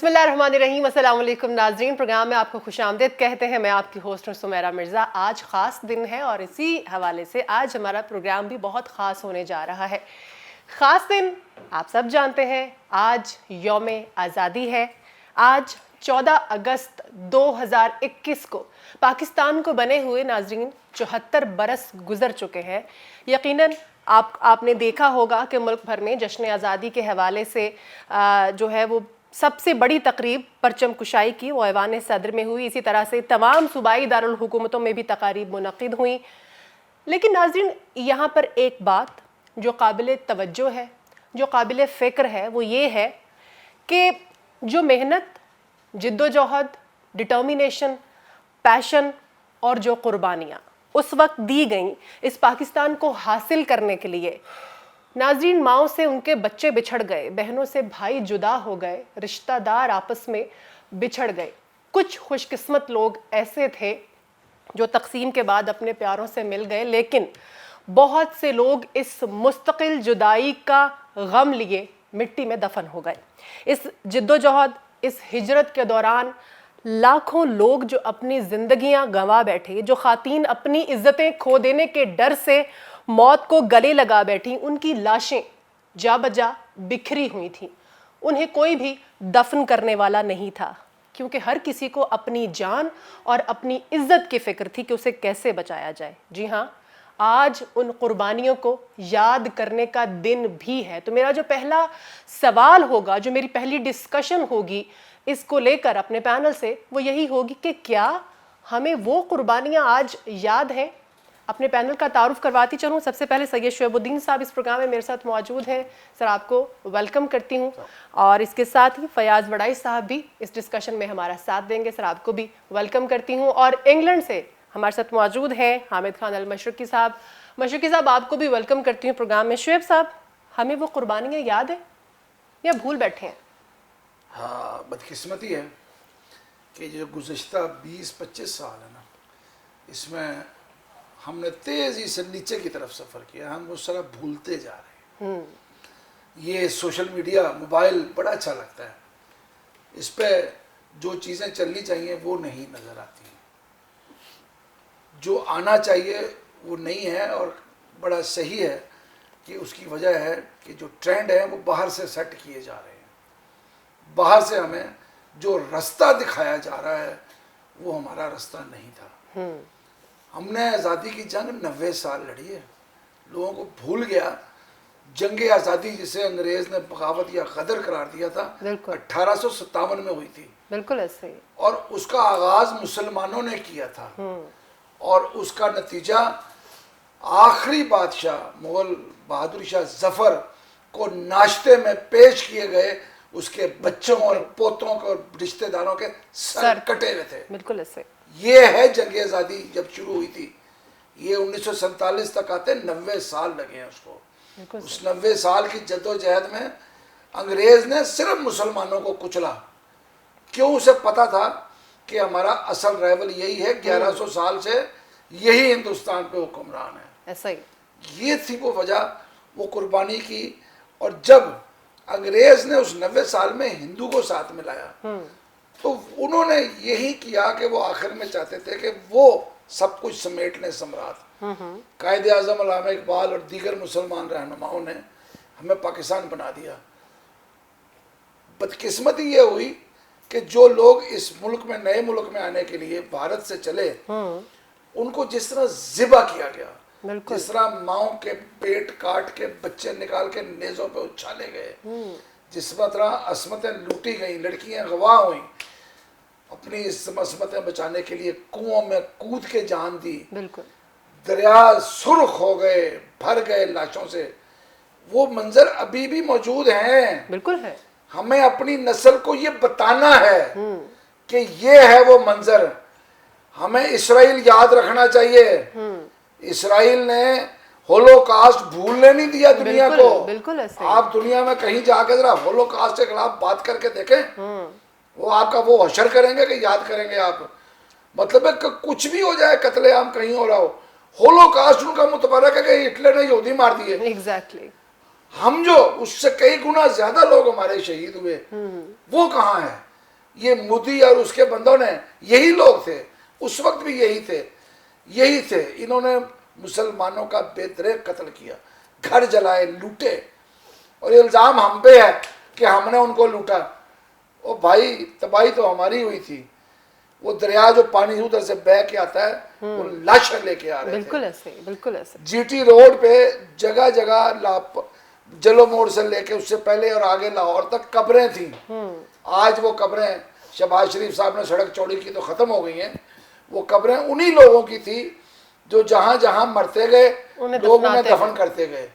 بسم اللہ الرحمن الرحیم. السلام علیکم ناظرین, پروگرام میں آپ کو خوش آمدید کہتے ہیں. میں آپ کی ہوسٹ ہوں سمیرہ مرزا. آج خاص دن ہے اور اسی حوالے سے آج ہمارا پروگرام بھی بہت خاص ہونے جا رہا ہے. خاص دن آپ سب جانتے ہیں, آج یوم آزادی ہے. آج 14 اگست 2021 کو پاکستان کو بنے ہوئے ناظرین 74 برس گزر چکے ہیں. یقیناً آپ نے دیکھا ہوگا کہ ملک بھر میں جشن آزادی کے حوالے سے جو ہے وہ سب سے بڑی تقریب پرچم کشائی کی وہ ایوان صدر میں ہوئی. اسی طرح سے تمام صوبائی دارالحکومتوں میں بھی تقاریب منعقد ہوئیں. لیکن ناظرین یہاں پر ایک بات جو قابل توجہ ہے, جو قابل فکر ہے, وہ یہ ہے کہ جو محنت, جد و جہد, ڈٹرمینیشن, پیشن اور جو قربانیاں اس وقت دی گئیں اس پاکستان کو حاصل کرنے کے لیے, ناظرین ماؤں سے ان کے بچے بچھڑ گئے, بہنوں سے بھائی جدا ہو گئے, رشتہ دار آپس میں بچھڑ گئے. کچھ خوش قسمت لوگ ایسے تھے جو تقسیم کے بعد اپنے پیاروں سے مل گئے, لیکن بہت سے لوگ اس مستقل جدائی کا غم لیے مٹی میں دفن ہو گئے. اس جد و جہد, اس ہجرت کے دوران لاکھوں لوگ جو اپنی زندگیاں گنوا بیٹھے, جو خواتین اپنی عزتیں کھو دینے کے ڈر سے موت کو گلے لگا بیٹھی, ان کی لاشیں جا بجا بکھری ہوئی تھیں. انہیں کوئی بھی دفن کرنے والا نہیں تھا, کیونکہ ہر کسی کو اپنی جان اور اپنی عزت کی فکر تھی کہ اسے کیسے بچایا جائے. جی ہاں, آج ان قربانیوں کو یاد کرنے کا دن بھی ہے. تو میرا جو پہلا سوال ہوگا, جو میری پہلی ڈسکشن ہوگی اس کو لے کر اپنے پینل سے, وہ یہی ہوگی کہ کیا ہمیں وہ قربانیاں آج یاد ہیں؟ اپنے پینل کا تعارف کرواتی چلوں. سب سے پہلے سید شعیب الدین صاحب اس پروگرام میں میرے ساتھ موجود ہیں. سر آپ کو ویلکم کرتی ہوں, اور اس کے ساتھ ہی فیاض وڑائی صاحب بھی اس ڈسکشن میں ہمارا ساتھ دیں گے. سر آپ کو بھی ویلکم کرتی ہوں. اور انگلینڈ سے ہمارے ساتھ موجود ہیں حامد خان المشرقی صاحب. مشرقی صاحب آپ کو بھی ویلکم کرتی ہوں پروگرام میں. شعیب صاحب, ہمیں وہ قربانیاں یاد ہیں یا بھول بیٹھے ہیں؟ ہاں, بدقسمتی ہے کہ جو گزشتہ 20-25 سال ہے نا, اس میں ہم نے تیزی سے نیچے کی طرف سفر کیا. ہم وہ سارا بھولتے جا رہے ہیں. یہ سوشل میڈیا, موبائل بڑا اچھا لگتا ہے, اس پہ جو چیزیں چلنی چاہیے وہ نہیں نظر آتی, جو آنا چاہیے وہ نہیں ہے. اور بڑا صحیح ہے کہ اس کی وجہ ہے کہ جو ٹرینڈ ہے وہ باہر سے سیٹ کیے جا رہے ہیں. باہر سے ہمیں جو رستہ دکھایا جا رہا ہے وہ ہمارا رستہ نہیں تھا. ہم نے آزادی کی جنگ 90 سال لڑی ہے. لوگوں کو بھول گیا جنگ آزادی جسے انگریز نے بغاوت یا غدر قرار دیا تھا 1857 میں ہوئی تھی. بالکل ایسے. اور اس کا آغاز مسلمانوں نے کیا تھا, اور اس کا نتیجہ آخری بادشاہ مغل بہادر شاہ ظفر کو ناشتے میں پیش کیے گئے اس کے بچوں اور پوتوں اور رشتہ داروں کے سر کٹے ہوئے تھے. بالکل ایسے. یہ ہے جنگ آزادی جب شروع ہوئی تھی. یہ 1947 تک آتے 90 سال لگے ہیں اس کو. اس 90 سال کی جد و جہد میں انگریز نے صرف مسلمانوں کو کچلا. کیوں؟ اسے پتا تھا کہ ہمارا اصل رائول یہی ہے, 1100 سال سے یہی ہندوستان پہ حکمران ہے. ایسا ہی. یہ تھی وہ وجہ, وہ قربانی کی. اور جب انگریز نے اس 90 سال میں ہندو کو ساتھ ملایا تو انہوں نے یہی کیا کہ وہ آخر میں چاہتے تھے کہ وہ سب کچھ سمیٹ لیں سمراٹ. قائد اعظم علامہ اقبال اور دیگر مسلمان رہنماؤں نے ہمیں پاکستان بنا دیا. بدقسمتی یہ ہوئی کہ جو لوگ اس ملک میں, نئے ملک میں آنے کے لیے بھارت سے چلے, ان کو جس طرح ذبح کیا گیا, جس طرح ماؤں کے پیٹ کاٹ کے بچے نکال کے نیزوں پہ اچھالے گئے, جس طرح عصمتیں لوٹی گئیں, لڑکیاں غواہ ہوئیں, اپنی عصمتیں بچانے کے لیے کنووں میں کود کے جان دی, دریا سرخ ہو گئے, بھر گئے لاشوں سے. وہ منظر ابھی بھی موجود ہیں. بالکل ہے. ہمیں اپنی نسل کو یہ بتانا ہے کہ یہ ہے وہ منظر. ہمیں اسرائیل یاد رکھنا چاہیے. اسرائیل نے ہولوکاسٹ بھولنے نہیں دیا دنیا کو. بالکل ایسے. آپ دنیا میں کہیں جا کے ذرا ہولوکاسٹ کے خلاف بات کر کے دیکھیں, وہ آپ کا وہ حشر کریں گے کہ یاد کریں گے آپ. مطلب ہے کہ کچھ بھی ہو جائے, قتل عام کہیں ہو رہا ہو, ہولوکاسٹ ان کا متبرک ہے کہ ہٹلر نے یہودی مار دیے. ایگزیکٹلی. ہم جو اس سے کئی گنا زیادہ لوگ ہمارے شہید ہوئے, وہ کہاں ہے؟ یہ مودی اور اس کے بندوں نے یہی لوگ تھے, اس وقت بھی یہی تھے. انہوں نے مسلمانوں کا بے دریغ قتل کیا, گھر جلائے, لوٹے, اور یہ الزام ہم پہ ہے کہ ہم نے ان کو لوٹا. او بھائی, تباہی تو ہماری ہوئی تھی. وہ دریا جو پانی ادھر سے بہہ کے آتا ہے, وہ لاشیں لے کے آ رہے تھے. بالکل ایسے, بالکل ایسے. جی ٹی روڈ پہ جگہ جگہ جلو موڑ سے لے کے اس سے پہلے اور آگے لاہور تک قبریں تھیں. آج وہ قبریں, شہباز شریف صاحب نے سڑک چوڑی کی تو ختم ہو گئی ہیں. وہ قبریں انہی لوگوں کی تھی جو جہاں جہاں مرتے گئے لوگ انہیں دفن کرتے گئے.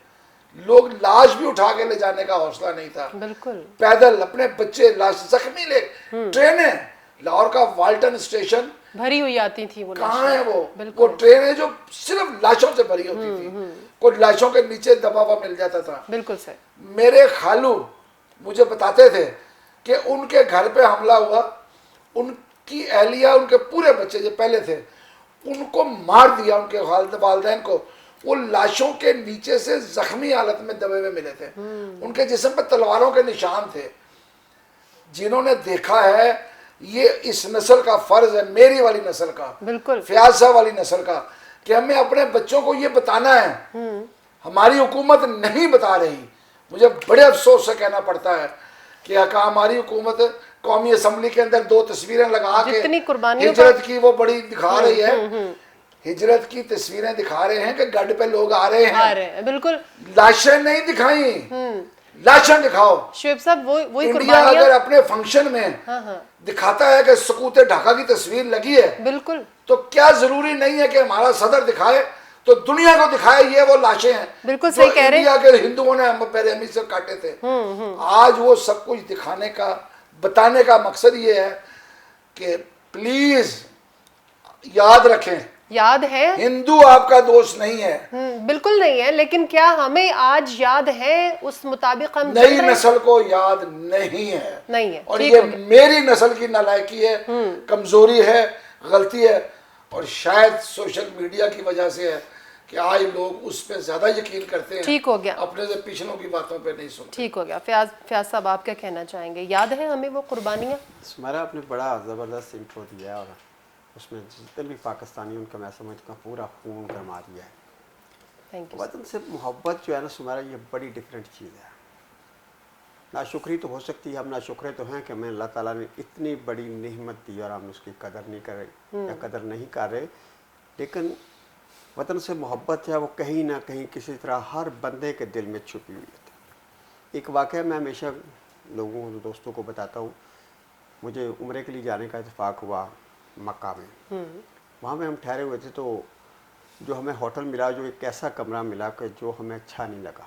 لوگ لاش بھی اٹھا کے لے جانے کا حوصلہ نہیں تھا. بالکل پیدل اپنے بچے لاش زخمی لے, ٹرینیں, لاہور کا والٹن اسٹیشن بھری ہوئی آتی تھی, وہ کہاں ہے وہ ٹرینیں جو صرف لاشوں سے بھری ہوتی تھی, کوئی لاشوں کے نیچے دبا ہوا مل جاتا تھا. بالکل سر. میرے خالو مجھے بتاتے تھے کہ ان کے گھر پہ حملہ ہوا, ان کی اہلیہ, ان کے پورے بچے جو پہلے تھے ان کو مار دیا, ان کے والدین کو. وہ لاشوں کے نیچے سے زخمی حالت میں دبے ہوئے ملے تھے. ان کے جسم پہ تلواروں کے نشان تھے. جنہوں نے دیکھا ہے, یہ اس نسل کا فرض ہے, میری والی نسل کا, بالکل فیاض صاحب والی نسل کا, کہ ہمیں اپنے بچوں کو یہ بتانا ہے. ہماری حکومت نہیں بتا رہی. مجھے بڑے افسوس سے کہنا پڑتا ہے کہ ہماری حکومت قومی اسمبلی کے اندر 2 تصویریں لگا کے ہجرت کی وہ بڑی دکھا رہی ہے. ہجرت کی تصویریں دکھا رہے ہیں کہ گڈ پہ لوگ آ رہے ہیں. بالکل. لاشیں نہیں دکھائیں, لاشیں دکھاؤ. شعیب صاحب وہی انڈیا اگر اپنے فنکشن میں دکھاتا ہے کہ سقوط ڈھاکہ کی تصویر لگی ہے, بالکل, تو کیا ضروری نہیں ہے کہ ہمارا صدر دکھائے تو دنیا کو دکھائے یہ وہ لاشیں ہیں بالکل صحیح کہہ رہے ہیں, انڈیا کے ہندوؤں نے بے رحمی سے کاٹے تھے. آج وہ سب کچھ دکھانے کا, بتانے کا مقصد یہ ہے کہ پلیز یاد رکھیں, یاد ہے, ہندو آپ کا دوست نہیں ہے. بالکل نہیں ہے, لیکن کیا ہمیں آج یاد ہے اس مطابق ہم نئی نسل کو یاد نہیں ہے. نہیں ہے. اور یہ میری نسل کی نالائکی ہے, کمزوری ہے, غلطی ہے, اور شاید سوشل میڈیا کی وجہ سے ہے کہ آج لوگ اس پہ زیادہ یقین کرتے ہیں. ٹھیک ہو گیا, اپنے سے پچھلوں کی باتوں پہ نہیں سنتے. ٹھیک ہو گیا. فیاض صاحب آپ کیا کہنا چاہیں گے؟ یاد ہے ہمیں وہ قربانیاں؟ سمیرا آپ نے بڑا زبردست انٹرو دیا ہے, اور اس میں جتنے بھی پاکستانی ان کا میں سمجھتا ہوں پورا خون گرما دیا ہے. وطن سے محبت جو ہے نا سمیرا, یہ بڑی ڈفرینٹ چیز ہے. ناشکری تو ہو سکتی ہے, ہم ناشکرے تو ہیں کہ ہمیں اللہ تعالیٰ نے اتنی بڑی نعمت دی اور ہم اس کی قدر نہیں کر رہے یا قدر نہیں کر رہے. لیکن وطن سے محبت ہے وہ کہیں نہ کہیں کسی طرح ہر بندے کے دل میں چھپی ہوئی ہے. ایک واقعہ میں ہمیشہ لوگوں دوستوں کو بتاتا ہوں. مجھے عمرے کے لیے جانے کا اتفاق ہوا مکہ میں. وہاں میں ہم ٹھہرے ہوئے تھے, تو جو ہمیں ہوٹل ملا, جو ایک ایسا کمرہ ملا کہ جو ہمیں اچھا نہیں لگا.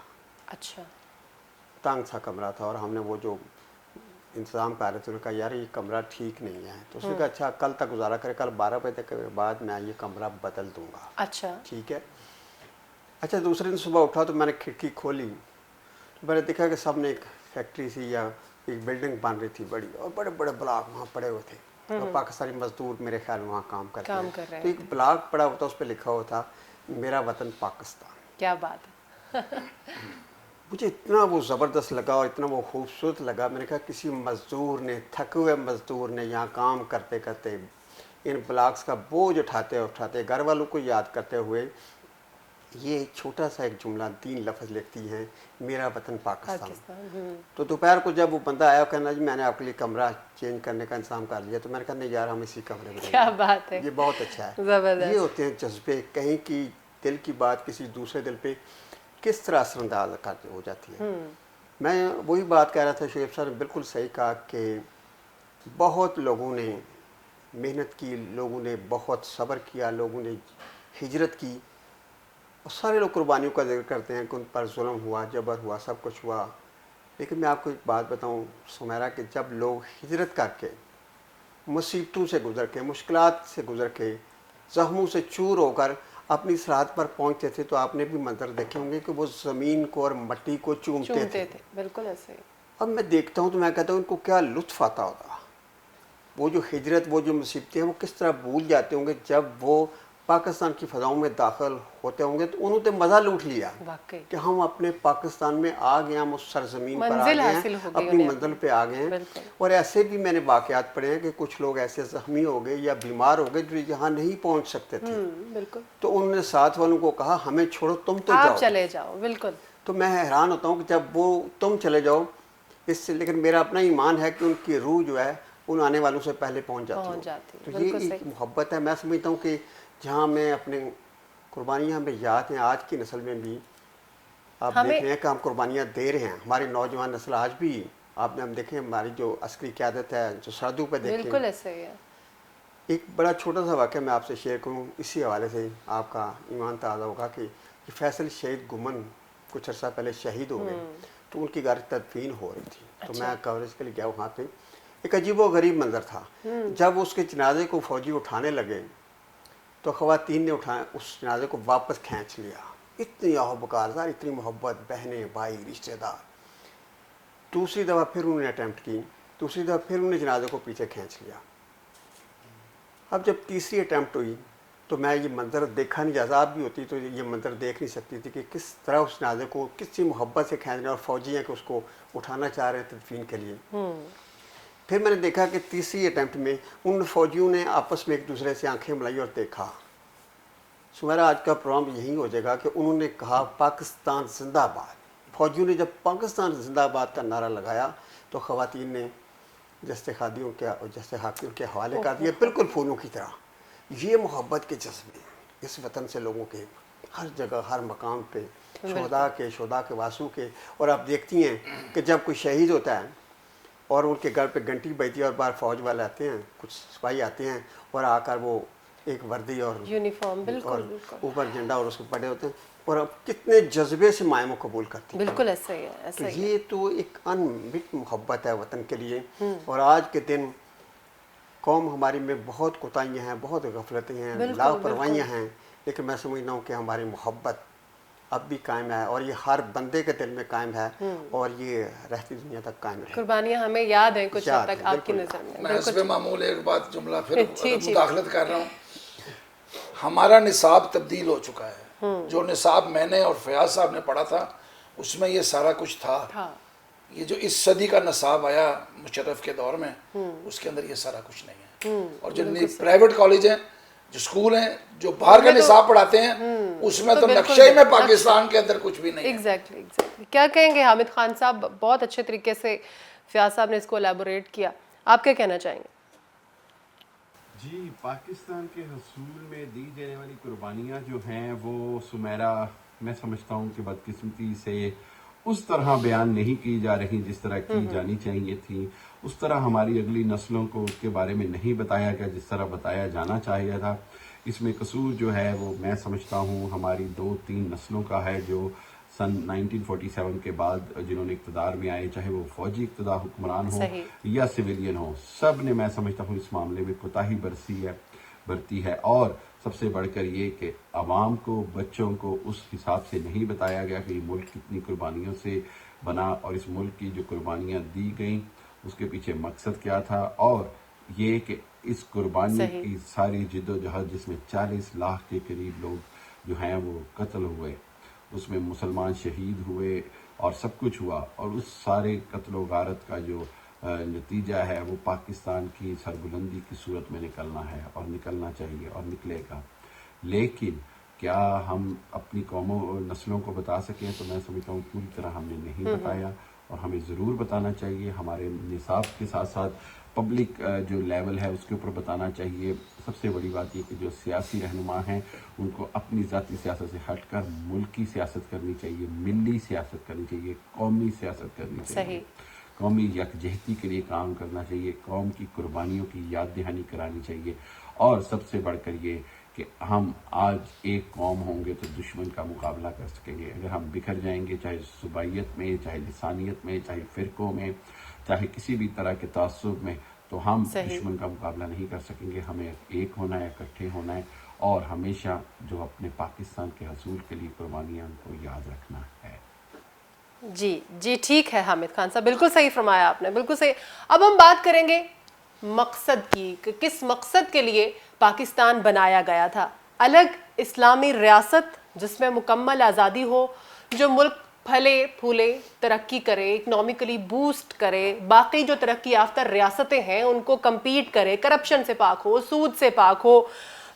اچھا, تنگ سا کمرہ تھا, اور ہم نے وہ جو انتظام کر رہے تھے انہوں نے کہا یار یہ کمرہ ٹھیک نہیں ہے. تو اس نے کہا اچھا کل تک گزارا کرے, کل 12 بجے تک کے بعد میں یہ کمرہ بدل دوں گا. اچھا ٹھیک ہے. اچھا دوسرے دن صبح اٹھا تو میں نے کھڑکی کھولی, تو میں نے دیکھا کہ سب نے ایک فیکٹری سی یا ایک بلڈنگ بن رہی تھی بڑی, اور بڑے بڑے بلاک وہاں پڑے ہوئے تھے. اور پاکستانی مزدور میرے خیال وہاں کام کرتے ہیں. تو ایک بلاک پڑا ہوا تھا, اس پہ لکھا ہوا تھا میرا وطن پاکستان. کیا بات ہے. مجھے اتنا وہ زبردست لگا اور اتنا وہ خوبصورت لگا. میں نے کہا کسی مزدور نے, تھکے ہوئے مزدور نے یہاں کام کرتے کرتے ان بلاکس کا بوجھ اٹھاتے اٹھاتے گھر والوں کو یاد کرتے ہوئے یہ چھوٹا سا ایک جملہ 3 لفظ لکھتی ہیں, میرا وطن پاکستان. تو دوپہر کو جب وہ بندہ آیا کہنا جی میں نے آپ کے لیے کمرہ چینج کرنے کا انتظام کر لیا, تو میں نے کہا نہیں یار ہم اسی کمرے میں. کیا بات ہے, یہ بہت اچھا ہے. یہ ہوتے ہیں جذبے, کہیں کی دل کی بات کسی دوسرے دل پہ کس طرح اثر انداز ہو جاتی ہے. میں وہی بات کہہ رہا تھا, شعیب صاحب نے بالکل صحیح کہا کہ بہت لوگوں نے محنت کی, لوگوں نے بہت صبر کیا, لوگوں نے ہجرت کی, اور سارے لوگ قربانیوں کا ذکر کرتے ہیں کہ ان پر ظلم ہوا, جبر ہوا, سب کچھ ہوا. لیکن میں آپ کو ایک بات بتاؤں سمیرا, کہ جب لوگ ہجرت کر کے مصیبتوں سے گزر کے, مشکلات سے گزر کے, زخموں سے چور ہو کر اپنی سرحد پر پہنچتے تھے, تو آپ نے بھی منظر دیکھے ہوں گے کہ وہ زمین کو اور مٹی کو چومتے تھے. بالکل ایسے. اب میں دیکھتا ہوں تو میں کہتا ہوں ان کو کیا لطف آتا ہوگا. وہ جو ہجرت, وہ جو مصیبتیں ہیں, وہ کس طرح بھول جاتے ہوں گے جب وہ पाकिस्तान की फ़ज़ाओं में दाखिल होते होंगे तो उन्होंने मज़ा लूट लिया वाकई कि हम अपने पाकिस्तान में आ गए, हम उस सरजमीन पर आ मंजिल गए हासिल हैं, हो गई अपनी उन्हें मंजिल पे आ गए हैं। बिल्कुल। और ऐसे भी मैंने वाक़यात पढ़े हैं कि कुछ लोग ऐसे ज़ख्मी हो गए या बीमार हो गए जो यहाँ नहीं पहुँच सकते थे, बिल्कुल, तो उन्होंने साथ वालों को कहा हमें छोड़ो, तुम तो आप जाओ। चले जाओ, बिल्कुल। तो मैं हैरान होता हूँ कि जब वो तुम चले जाओ इससे, लेकिन मेरा अपना ईमान है कि उनकी रूह जो है उन आने वालों से पहले पहुँच जाती है। तो ये बिल्कुल एक सही। मोहब्बत है। मैं समझता हूँ कि जहाँ मैं अपने कुर्बानियाँ हमें याद हैं, आज की नस्ल में भी आप देख हमें रहे हैं कि हम कुर्बानियाँ दे रहे हैं। हमारी नौजवान नस्ल आज भी, आपने हम देखें हमारी जो अस्करी क़यादत है, जो सरहदों पर देखें। बिल्कुल ऐसे ही है। एक बड़ा छोटा सा वाक़या मैं आपसे शेयर करूँ, इसी हवाले से आपका ईमान ताज़ा होगा कि फैसल शहीद गुमन कुछ अर्सा पहले शहीद हो गए, तो उनकी घर तदफीन हो रही थी। तो मैं कवरेज के लिए गया वहाँ पे। एक अजीब व गरीब मंजर था। जब उसके जनाजे को फौजी उठाने लगे तो ख़वातीन ने उस जनाजे को वापस खींच लिया। इतनी आहबकार, इतनी मोहब्बत, बहनें भाई रिश्तेदार। दूसरी दफ़ा फिर उन्होंने अटैम्प्ट की, दूसरी दफ़ा फिर उन्होंने जनाजे को पीछे खींच लिया। अब जब तीसरी अटैम्प्ट हुई तो मैं ये मंज़र देखा नहीं, आज़ाब भी होती तो ये मंज़र देख नहीं सकती थी कि किस तरह उस जनाजे को किसी मोहब्बत से खींच रहे, और फौजी हैं कि उसको उठाना चाह रहे हैं तदफीन के लिए। फिर मैंने देखा कि तीसरी अटैम्प्ट में उन फौजियों ने आपस में एक दूसरे से आंखें मिलाई और देखा। सुमेरा आज का प्रोग्राम यही हो जाएगा कि उन्होंने कहा पाकिस्तान जिंदाबाद। फौजियों ने जब पाकिस्तान जिंदाबाद का नारा लगाया तो ख़वातीन ने जस्ते खादी जस्ते हाकी उनके हवाले कर दिया, बिल्कुल फूलों की तरह। ये मोहब्बत के जज्बे इस वतन से लोगों के हर जगह हर मकाम पे, शोदा के वासू के। और आप देखती हैं कि जब कोई शहीद होता है और उनके घर पे घंटी बजती है और बाहर फौज वाले आते हैं, कुछ सिपाही आते हैं और आकर वो एक वर्दी और यूनिफॉर्म, बिल्कुल और ऊपर झंडा और उसके पड़े होते हैं, और अब कितने जज्बे से मायमो कबूल करती हैं। बिल्कुल ऐसे ही है, ऐसे तो ही है। ये तो एक अनमिट मोहब्बत है वतन के लिए। और आज के दिन कौम हमारी में बहुत कोताहियाँ हैं, बहुत गफलतें हैं, लापरवाहियाँ हैं, लेकिन मैं समझता हूँ कि हमारी मोहब्बत अब भी कायम है और ये हर बंदे के दिल में कायम है और ये रहती दुनिया तक कायम है। कुर्बानियाँ हमें याद हैं कुछ हद तक आपकी बिल्कुल। नज़र में। मैं हस्बे मामूल एक बात जुमला फिर जी। मुदाखलत कर रहा हूँ। हमारा निसाब तब्दील हो चुका है। जो निसाब मैंने और फयाज साहब ने पढ़ा था उसमें ये सारा कुछ था। ये जो इस सदी का निसाब आया मुशर्रफ के दौर में, उसके अंदर ये सारा कुछ नहीं है। और जो प्राइवेट कॉलेज हैं, जो स्कूल हैं, जो बाहर का निसाब पढ़ाते हैं, उसमें तो नक्शे में पाकिस्तान के अंदर कुछ भी नहीं है। एग्जैक्टली। क्या कहेंगे हामिद खान साहब? बहुत अच्छे तरीके से फयाज साहब ने इसको एलैबोरेट किया, आप क्या कहना चाहेंगे? जी, पाकिस्तान के हसूल में दी जाने वाली कुर्बानियाँ जो हैं वो सुमेरा, मैं समझता हूँ कि बदकिस्मती से उस तरह बयान नहीं की जा रही जिस तरह की जानी चाहिए थी। उस तरह हमारी अगली नस्लों को उसके बारे में नहीं बताया गया जिस तरह बताया जाना चाहिए था। इसमें कसूर जो है वो मैं समझता हूँ हमारी 2-3 नस्लों का है जो सन 1947 के बाद जिन्होंने इक़्तिदार में आए, चाहे वो फौजी इक़्तिदार हुक्मरान हो या सिविलियन हो, सब ने मैं समझता हूँ इस मामले में कोताही बरती है। और सबसे बढ़कर ये कि आवाम को, बच्चों को उस हिसाब से नहीं बताया गया कि ये मुल्क कितनी कुर्बानियों से बना और इस मुल्क की जो कुर्बानियाँ दी गई उसके पीछे मकसद क्या था। और ये कि इस कुर्बानी की सारी जिद्दोजहद जिसमें 40 लाख के करीब लोग जो हैं वो कत्ल हुए, उसमें मुसलमान शहीद हुए और सब कुछ हुआ, और उस सारे कत्ल व गारत का जो नतीजा है वो पाकिस्तान की सरबुलंदी की सूरत में निकलना है और निकलना चाहिए और निकलेगा। लेकिन क्या हम अपनी कौमों और नस्लों को बता सकें? तो मैं समझता हूँ पूरी तरह हमने नहीं बताया और हमें ज़रूर बताना चाहिए। हमारे निसाब के साथ साथ पब्लिक जो लेवल है उसके ऊपर बताना चाहिए। सबसे बड़ी बात ये कि जो सियासी रहनुमा हैं उनको अपनी ज़ाती सियासत से हटकर मुल्की सियासत करनी चाहिए, मिली सियासत करनी चाहिए, कौमी सियासत करनी चाहिए, कौमी यकजहती के लिए काम करना चाहिए, कौम की कुर्बानियों की याद दहानी करानी चाहिए। और सबसे बढ़कर ये कि हम आज एक कौम होंगे तो दुश्मन का मुकाबला कर सकेंगे। अगर हम बिखर जाएंगे, चाहे सूबाइयत में, चाहे लिसानियत में, चाहे फ़िरक़ों में, चाहे किसी भी तरह के तासुब में, तो हम दुश्मन का मुकाबला नहीं कर सकेंगे। हमें एक होना है, इकट्ठे होना है और हमेशा जो अपने पाकिस्तान के हसूल के लिए कुर्बानियाँ उनको याद रखना है। जी ठीक है हामिद खान साहब, बिल्कुल सही फरमाया आपने, बिल्कुल सही। अब हम बात करेंगे मकसद की, किस मकसद के लिए पाकिस्तान बनाया गया था। अलग इस्लामी रियासत जिसमें मुकम्मल आज़ादी हो, जो मुल्क फले फूले, तरक्की करे, इकनॉमिकली बूस्ट करे, बाकी जो तरक्की याफ्ता रियासतें हैं उनको कम्पीट करे, करप्शन से पाक हो, सूद से पाक हो,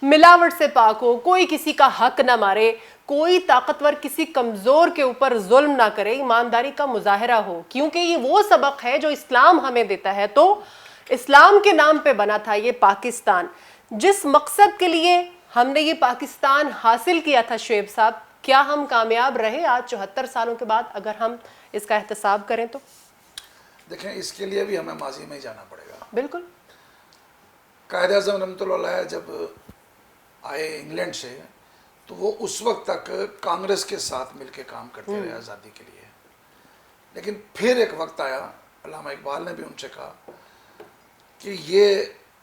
मिलावट से पाक हो, कोई किसी का हक ना मारे, कोई ताकतवर किसी कमज़ोर के ऊपर जुल्म ना करे, ईमानदारी का मुजाहरा हो, क्योंकि ये वो सबक है जो इस्लाम हमें देता है। तो इस्लाम के नाम पे बना था ये पाकिस्तान। जिस मकसद के लिए हमने ये पाकिस्तान हासिल किया था शुएब साहब, क्या हम कामयाब रहे आज 74 सालों के बाद, अगर हम इसका एहतसाब करें तो? देखें, इसके लिए भी हमें माजी में ही जाना पड़ेगा। बिल्कुल। कायद आज़म रहमतुल्लाह अलैह जब आए इंग्लैंड से, तो वो उस वक्त तक कांग्रेस के साथ मिलकर काम करते रहे आज़ादी के लिए। लेकिन फिर एक वक्त आया, अल्लामा इकबाल ने भी उनसे कहा कि ये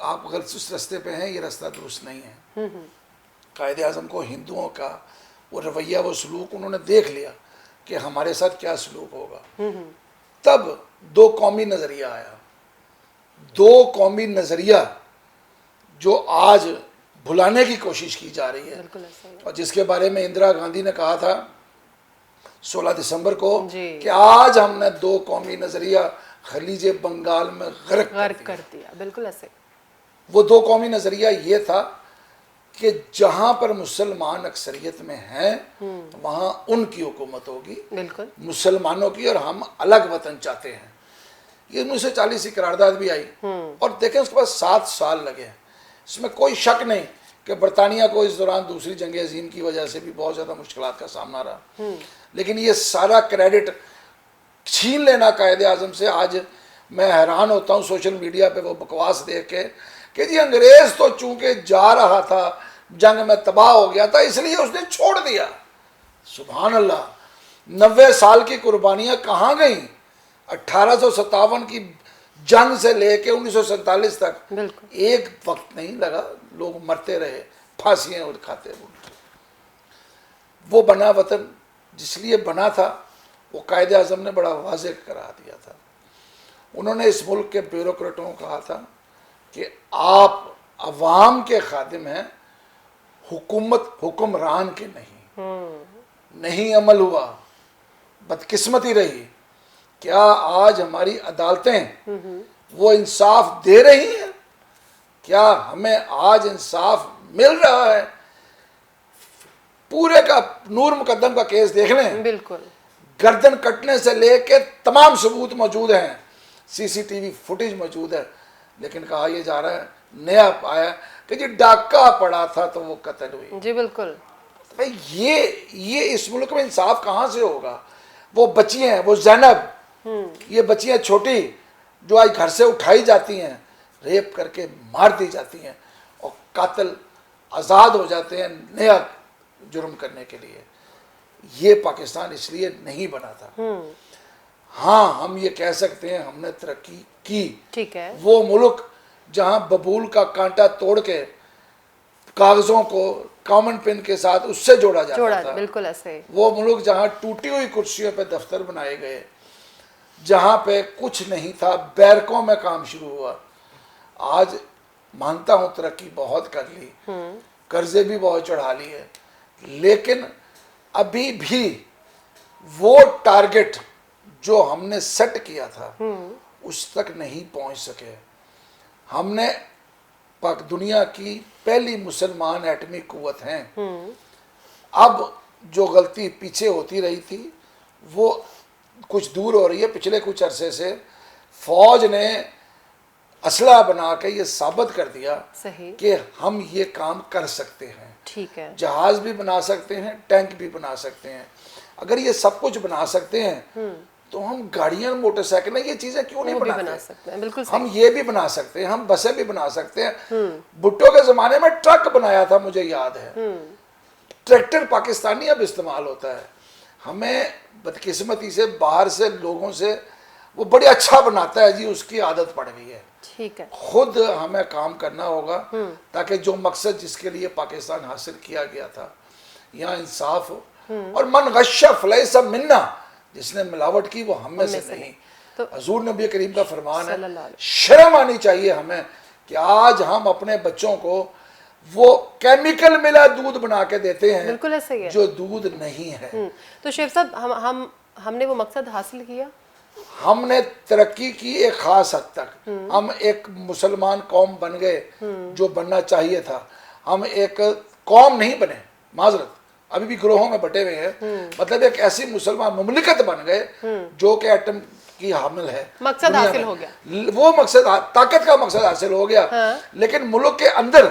आप गलत उस रास्ते पे हैं, ये रास्ता दुरुस्त नहीं है। कायद आज़म को हिंदुओं का वो रवैया, वो सलूक उन्होंने देख लिया कि हमारे साथ क्या सलूक होगा। तब दो कौमी नज़रिया आया, दो कौमी नज़रिया जो आज भुलाने की कोशिश की जा रही है, और जिसके बारे में इंदिरा गांधी ने कहा था 16 दिसंबर को कि आज हमने दो कौमी नज़रिया खलीज बंगाल में गर्क कर दिया। बिल्कुल ऐसे। वो दो कौमी नज़रिया ये था कि जहां पर मुसलमान अक्सरियत में हैं वहां उनकी हुकूमत होगी, बिल्कुल मुसलमानों की, और हम अलग वतन चाहते हैं। ये 1940 की करारदाद भी आई, और देखें उसके बाद 7 साल लगे। इसमें कोई शक नहीं कि बरतानिया को इस दौरान दूसरी जंग अजीम की वजह से भी बहुत ज़्यादा मुश्किलात का सामना रहा, लेकिन ये सारा क्रेडिट छीन लेना कायदे आज़म से, आज मैं हैरान होता हूँ सोशल मीडिया पे वो बकवास देख के कि जी अंग्रेज़ तो चूंकि जा रहा था, जंग में तबाह हो गया था, इसलिए उसने छोड़ दिया। सुभान अल्लाह, 90 साल की कुर्बानियाँ कहाँ गई? 1857 की जंग से लेके 1947 तक एक वक्त नहीं लगा, लोग मरते रहे, फांसियाँ और खाते रहे। वो बना वतन जिसलिए बना था, वो कायदे आज़म ने बड़ा वाज़ेह करा दिया था। उन्होंने इस मुल्क के ब्यूरोक्रेटों को कहा था कि आप अवाम के खादिम हैं, हुकूमत हुक्मरान के नहीं। नहीं अमल हुआ, बदकिस्मती रही। क्या आज हमारी अदालतें वो इंसाफ दे रही हैं? क्या हमें आज इंसाफ मिल रहा है? पूरे का नूर मुकद्दम का केस देख लें, बिल्कुल गर्दन कटने से लेके तमाम सबूत मौजूद हैं, सीसीटीवी फुटेज मौजूद है, लेकिन कहा यह जा रहा है, नया आया कि जी डाका पड़ा था तो वो कत्ल हुई। जी बिल्कुल। भाई ये इस मुल्क में इंसाफ कहाँ से होगा? वो बच्चियाँ हैं, वो ज़ैनब, ये बच्चियाँ छोटी जो आज घर से उठाई जाती हैं, रेप करके मार दी जाती हैं, और कातिल आज़ाद हो जाते हैं नया जुर्म करने के लिए। ये पाकिस्तान इसलिए नहीं बना था। हाँ, हम ये कह सकते हैं हमने तरक्की की। ठीक है। वो मुल्क जहाँ बबूल का कांटा तोड़ के कागजों को कॉमन पेन के साथ उससे जोड़ा जाता था, बिल्कुल ऐसे। वो मुल्क जहाँ टूटी हुई कुर्सियों पे दफ्तर बनाए गए, जहाँ पे कुछ नहीं था, बैरकों में काम शुरू हुआ। आज मानता हूँ तरक्की बहुत कर ली, कर्जे भी बहुत चढ़ा लिए, लेकिन अभी भी वो टारगेट जो हमने सेट किया था उस तक नहीं पहुंच सके। हमने दुनिया की पहली मुसलमान एटमी कुव्वत हैं। अब जो गलती पीछे होती रही थी वो कुछ दूर हो रही है। पिछले कुछ अरसे से फौज ने असला बना के ये साबित कर दिया कि हम ये काम कर सकते हैं। ठीक है। जहाज भी बना सकते हैं, टैंक भी बना सकते हैं। अगर ये सब कुछ बना सकते हैं तो हम गाड़ियां, मोटरसाइकिल, ये चीजें क्यों नहीं बना सकते हैं? बिल्कुल हम ये भी बना सकते हैं, हम बसें भी बना सकते हैं। भुट्टो के जमाने में ट्रक बनाया था, मुझे याद है। ट्रैक्टर पाकिस्तानी अब इस्तेमाल होता है। हमें बदकिस्मती से बाहर से लोगों से वो बड़े अच्छा बनाता है जी, उसकी आदत पड़ गई है। ठीक है। खुद हमें काम करना होगा ताकि जो मकसद जिसके लिए पाकिस्तान हासिल किया गया था, यहाँ इंसाफ हो। और मन गश्शा फलैसा मिन्ना, जिसने मिलावट की वो हम में से नहीं। तो हजूर नबी करीम का फरमान है, शर्म आनी चाहिए हमें कि आज हम अपने बच्चों को وہ کیمیکل ملا دودھ بنا کے دیتے ہیں بالکل ایسا ہی ہے جو دودھ نہیں ہے. تو شیخ صاحب ہم نے وہ مقصد حاصل کیا؟ ہم نے ترقی کی ایک خاص حد تک. ہم ایک مسلمان قوم بن گئے جو بننا چاہیے تھا. ہم ایک قوم نہیں بنے، معذرت، ابھی بھی گروہوں میں بٹے ہوئے ہیں. مطلب ایک ایسی مسلمان مملکت بن گئے جو کہ ایٹم کی حامل ہے. مقصد حاصل ہو گیا، وہ مقصد، طاقت کا مقصد حاصل ہو گیا. لیکن ملک کے اندر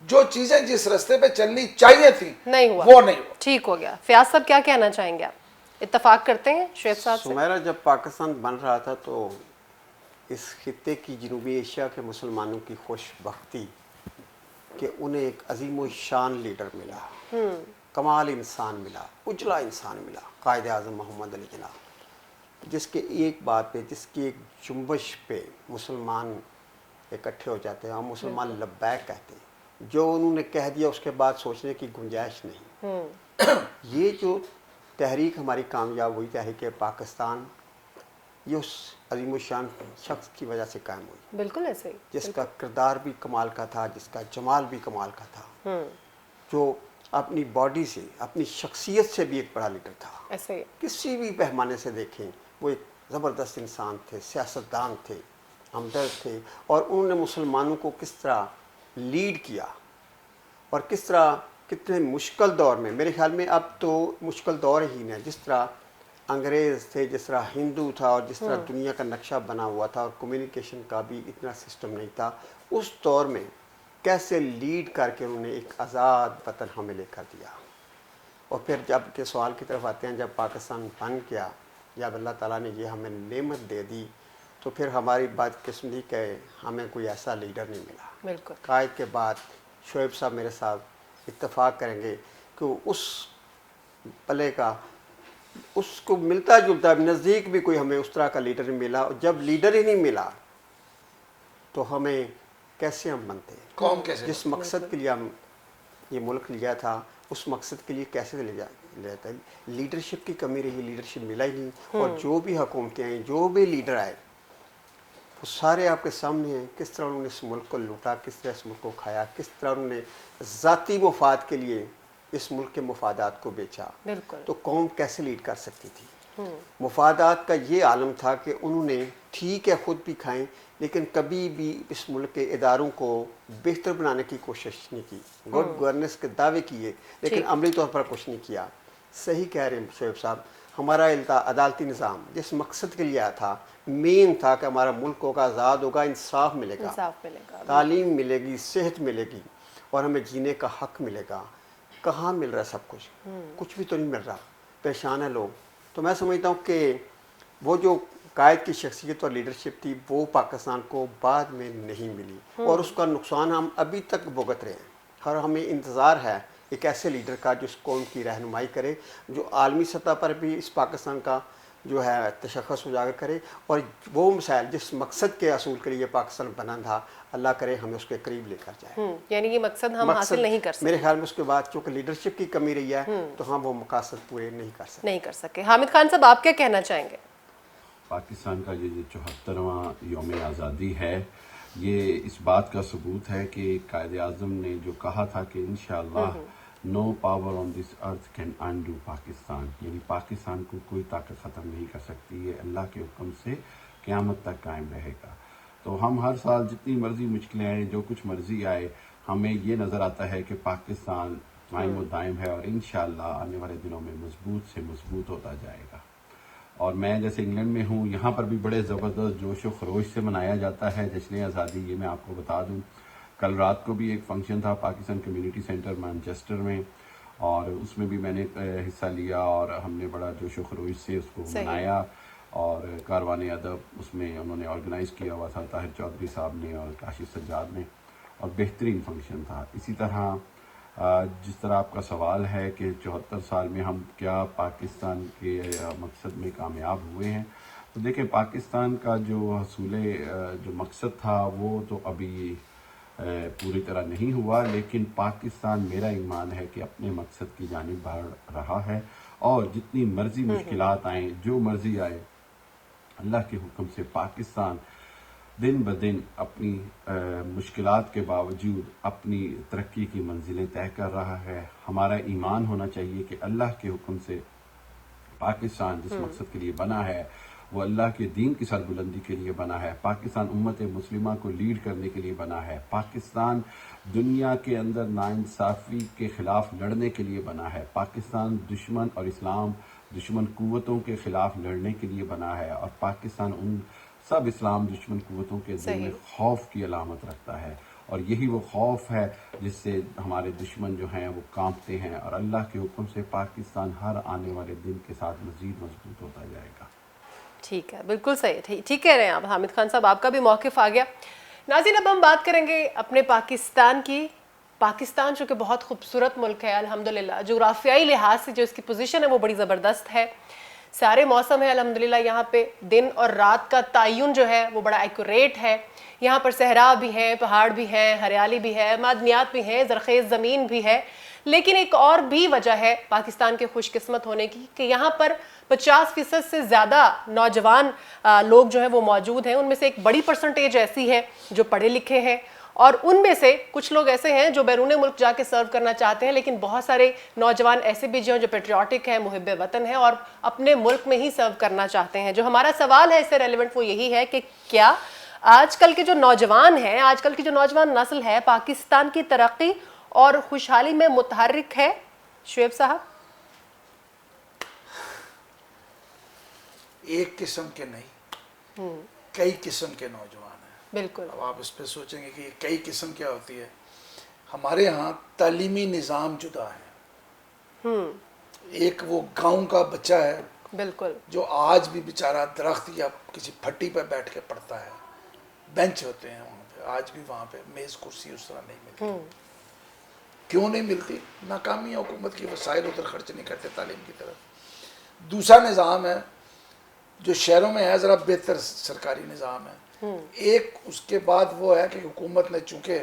جو چیزیں جس رستے پہ چلنی چاہیے تھیں نہیں ہوا، وہ نہیں ہوا. ٹھیک ہو گیا. فیاض صاحب کیا کہنا چاہیں گے؟ آپ اتفاق کرتے ہیں شعیب صاحب سے؟ سمیرا، جب پاکستان بن رہا تھا تو اس خطے کی، جنوبی ایشیا کے مسلمانوں کی خوش بختی کہ انہیں ایک عظیم و شان لیڈر ملا، کمال انسان ملا، اجلا انسان ملا، قائد اعظم محمد علی جناح، جس کے ایک بات پہ، جس کی ایک جنبش پہ مسلمان اکٹھے ہو جاتے ہیں. ہم مسلمان لبیک کہتے ہیں. جو انہوں نے کہہ دیا اس کے بعد سوچنے کی گنجائش نہیں. یہ جو تحریک ہماری کامیاب ہوئی، تحریک پاکستان، یہ اس عظیم الشان شخص کی وجہ سے قائم ہوئی. بالکل ایسے ہی، جس کا کردار بھی کمال کا تھا، جس کا جمال بھی کمال کا تھا، جو اپنی باڈی سے، اپنی شخصیت سے بھی ایک بڑا لیڈر تھا. ایسے ہی کسی بھی پیمانے سے دیکھیں وہ ایک زبردست انسان تھے، سیاستدان تھے، ہمدرد تھے. اور انہوں نے مسلمانوں کو کس طرح لیڈ کیا اور کس طرح کتنے مشکل دور میں، میرے خیال میں اب تو مشکل دور ہی نہیں، جس طرح انگریز تھے، جس طرح ہندو تھا، اور جس طرح دنیا کا نقشہ بنا ہوا تھا اور کمیونیکیشن کا بھی اتنا سسٹم نہیں تھا، اس دور میں کیسے لیڈ کر کے انہوں نے ایک آزاد وطن ہمیں لے کر دیا. اور پھر جب کے سوال کی طرف آتے ہیں، جب پاکستان بن گیا، جب اللہ تعالیٰ نے یہ ہمیں نعمت دے دی، تو پھر ہماری بات قسمتی کہ ہمیں کوئی ایسا لیڈر نہیں ملا. بالکل. قائد کے بعد شعیب صاحب میرے ساتھ اتفاق کریں گے کہ اس پلے کا، اس کو ملتا جلتا نزدیک بھی کوئی ہمیں اس طرح کا لیڈر نہیں ملا. اور جب لیڈر ہی نہیں ملا تو ہمیں کیسے ہم بنتے ہیں؟ قوم کیسے؟ جس مقصد کے لیے ہم یہ ملک لیا تھا، اس مقصد کے لیے کیسے لے جاتا ہے؟ لیڈرشپ کی کمی رہی، لیڈرشپ ملا ہی نہیں. اور جو بھی حکومتیں آئیں، جو بھی لیڈر آئے، وہ سارے آپ کے سامنے ہیں. کس طرح انہوں نے اس ملک کو لوٹا، کس طرح اس ملک کو کھایا، کس طرح انہوں نے ذاتی مفاد کے لیے اس ملک کے مفادات کو بیچا. بالکل. تو قوم کیسے لیڈ کر سکتی تھی؟ مفادات کا یہ عالم تھا کہ انہوں نے ٹھیک ہے خود بھی کھائیں، لیکن کبھی بھی اس ملک کے اداروں کو بہتر بنانے کی کوشش نہیں کی. گڈ گورننس کے دعوے کیے لیکن عملی طور پر کچھ نہیں کیا. صحیح کہہ رہے ہیں شعیب صاحب، ہمارا عدالتی نظام جس مقصد کے لیے آیا تھا، مین تھا کہ ہمارا ملک ہوگا، آزاد ہوگا، انصاف ملے گا، تعلیم ملے گی، صحت ملے گی، اور ہمیں جینے کا حق ملے گا. کہاں مل رہا ہے سب کچھ؟ کچھ بھی تو نہیں مل رہا، پریشان ہے لوگ. تو میں سمجھتا ہوں کہ وہ جو قائد کی شخصیت اور لیڈرشپ تھی وہ پاکستان کو بعد میں نہیں ملی، اور اس کا نقصان ہم ابھی تک بھگت رہے ہیں. اور ہمیں انتظار ہے ایک ایسے لیڈر کا جو اس قوم کی رہنمائی کرے، جو عالمی سطح پر بھی اس پاکستان کا جو ہے تشخص اجاگر کرے، اور وہ مسائل جس مقصد کے اصول کے لیے پاکستان بنا تھا، اللہ کرے ہمیں اس کے قریب لے کر جائے. یعنی یہ مقصد ہم حاصل نہیں کر سکتے. میرے خیال میں اس کے بعد چونکہ لیڈرشپ کی کمی رہی ہے تو ہم وہ مقاصد پورے نہیں کر سکے. حامد خان صاحب آپ کیا کہنا چاہیں گے؟ پاکستان کا یہ جو 74واں یوم آزادی ہے، یہ اس بات کا ثبوت ہے کہ قائد اعظم نے جو کہا تھا کہ انشاءاللہ no power on this earth can undo Pakistan, یعنی پاکستان کو کوئی طاقت ختم نہیں کر سکتی، یہ اللہ کے حکم سے قیامت تک قائم رہے گا. تو ہم ہر سال جتنی مرضی مشکلیں آئیں، جو کچھ مرضی آئے، ہمیں یہ نظر آتا ہے کہ پاکستان قائم و دائم ہے، اور انشاءاللہ آنے والے دنوں میں مضبوط سے مضبوط ہوتا جائے گا. اور میں جیسے انگلینڈ میں ہوں، یہاں پر بھی بڑے زبردست جوش و خروش سے منایا جاتا ہے جشن آزادی. یہ میں آپ کو بتا دوں، کل رات کو بھی ایک فنکشن تھا پاکستان کمیونٹی سینٹر مانچسٹر میں، اور اس میں بھی میں نے حصہ لیا، اور ہم نے بڑا جوش و خروش سے اس کو منایا. اور کاروان ادب اس میں انہوں نے آرگنائز کیا ہوا تھا، طاہر چودھری صاحب نے اور کاشف سجاد نے، اور بہترین فنکشن تھا. اسی طرح جس طرح آپ کا سوال ہے کہ 74 سال میں ہم کیا پاکستان کے مقصد میں کامیاب ہوئے ہیں، تو دیکھیں پاکستان کا جو حصول جو مقصد تھا وہ تو ابھی پوری طرح نہیں ہوا، لیکن پاکستان میرا ایمان ہے کہ اپنے مقصد کی جانب بڑھ رہا ہے. اور جتنی مرضی مشکلات آئیں، جو مرضی آئے، اللہ کے حکم سے پاکستان दिन ब दिन अपनी मुश्किलात के बावजूद अपनी तरक्की की मंजिलें तय कर रहा है। हमारा ईमान होना चाहिए कि अल्लाह के हुक्म से पाकिस्तान जिस मकसद के लिए बना है वो अल्लाह के दीन की सरबुलंदी के लिए बना है। पाकिस्तान उम्मत मुस्लिमा को लीड करने के लिए बना है। पाकिस्तान दुनिया के अंदर नाइंसाफ़ी के ख़िलाफ़ लड़ने के लिए बना है। पाकिस्तान दुश्मन और इस्लाम दुश्मन कुव्वतों के ख़िलाफ़ लड़ने के लिए बना है, और पाकिस्तान उन सब इस्लाम दुश्मन कुव्वतों के दिल में खौफ की अलामत रखता है, और यही वो खौफ है जिससे हमारे दुश्मन जो हैं वो कांपते हैं, और अल्लाह के हुक्म से पाकिस्तान हर आने वाले दिन के साथ मज़ीद मजबूत होता जाएगा। ठीक है, बिल्कुल सही, ठीक कह रहे हैं आप हामिद खान साहब, आपका भी मौक़िफ़ आ गया। नाज़रीन, अब हम बात करेंगे अपने पाकिस्तान की। पाकिस्तान जो कि बहुत खूबसूरत मुल्क है अल्हम्दुलिल्लाह, जोग्राफियाई लिहाज से जो इसकी पोजीशन है वो बड़ी ज़बरदस्त है। सारे मौसम है अल्हम्दुलिल्लाह, यहाँ पे दिन और रात का तयन जो है वो बड़ा एक्यूरेट है। यहाँ पर सहरा भी हैं, पहाड़ भी हैं, हरियाली भी है, मादनियात भी हैं, ज़रख़ेज़ ज़मीन भी है। लेकिन एक और भी वजह है पाकिस्तान के खुशकिस्मत होने की कि यहाँ पर 50% से ज़्यादा नौजवान लोग जो हैं वो मौजूद हैं। उनमें से एक बड़ी परसेंटेज ऐसी है जो पढ़े लिखे हैं, और उनमें से कुछ लोग ऐसे हैं जो बैरून मुल्क जाके सर्व करना चाहते हैं, लेकिन बहुत सारे नौजवान ऐसे भी जो पेट्रियाटिक हैं, मुहिब वतन हैं और अपने मुल्क में ही सर्व करना चाहते हैं। जो हमारा सवाल है इससे रेलिवेंट वो यही है कि क्या आजकल के जो नौजवान हैं, आजकल की जो नौजवान नस्ल है, पाकिस्तान की तरक्की और खुशहाली में मुतहर्रिक है? शुएब साहब। एक किस्म के नहीं, कई किस्म के नौजवान हैं। बिल्कुल। अब आप इस पे सोचेंगे कि कई किस्म क्या होती है। हमारे यहाँ तालीमी निज़ाम जुदा है। एक वो गांव का बच्चा है, बिल्कुल, जो आज भी बेचारा दरख्त या किसी फट्टी पर बैठ के पढ़ता है। बेंच होते हैं वहाँ पे, आज भी वहाँ पे मेज़ कुर्सी उस तरह नहीं मिलती। क्यों नहीं मिलती? नाकामी हुकूमत की वसाइल उधर खर्च नहीं करते तालीम की तरफ। दूसरा निज़ाम है जो शहरों में है, ज़रा बेहतर सरकारी निज़ाम है। एक उसके बाद वो है कि हुकूमत ने चूँकि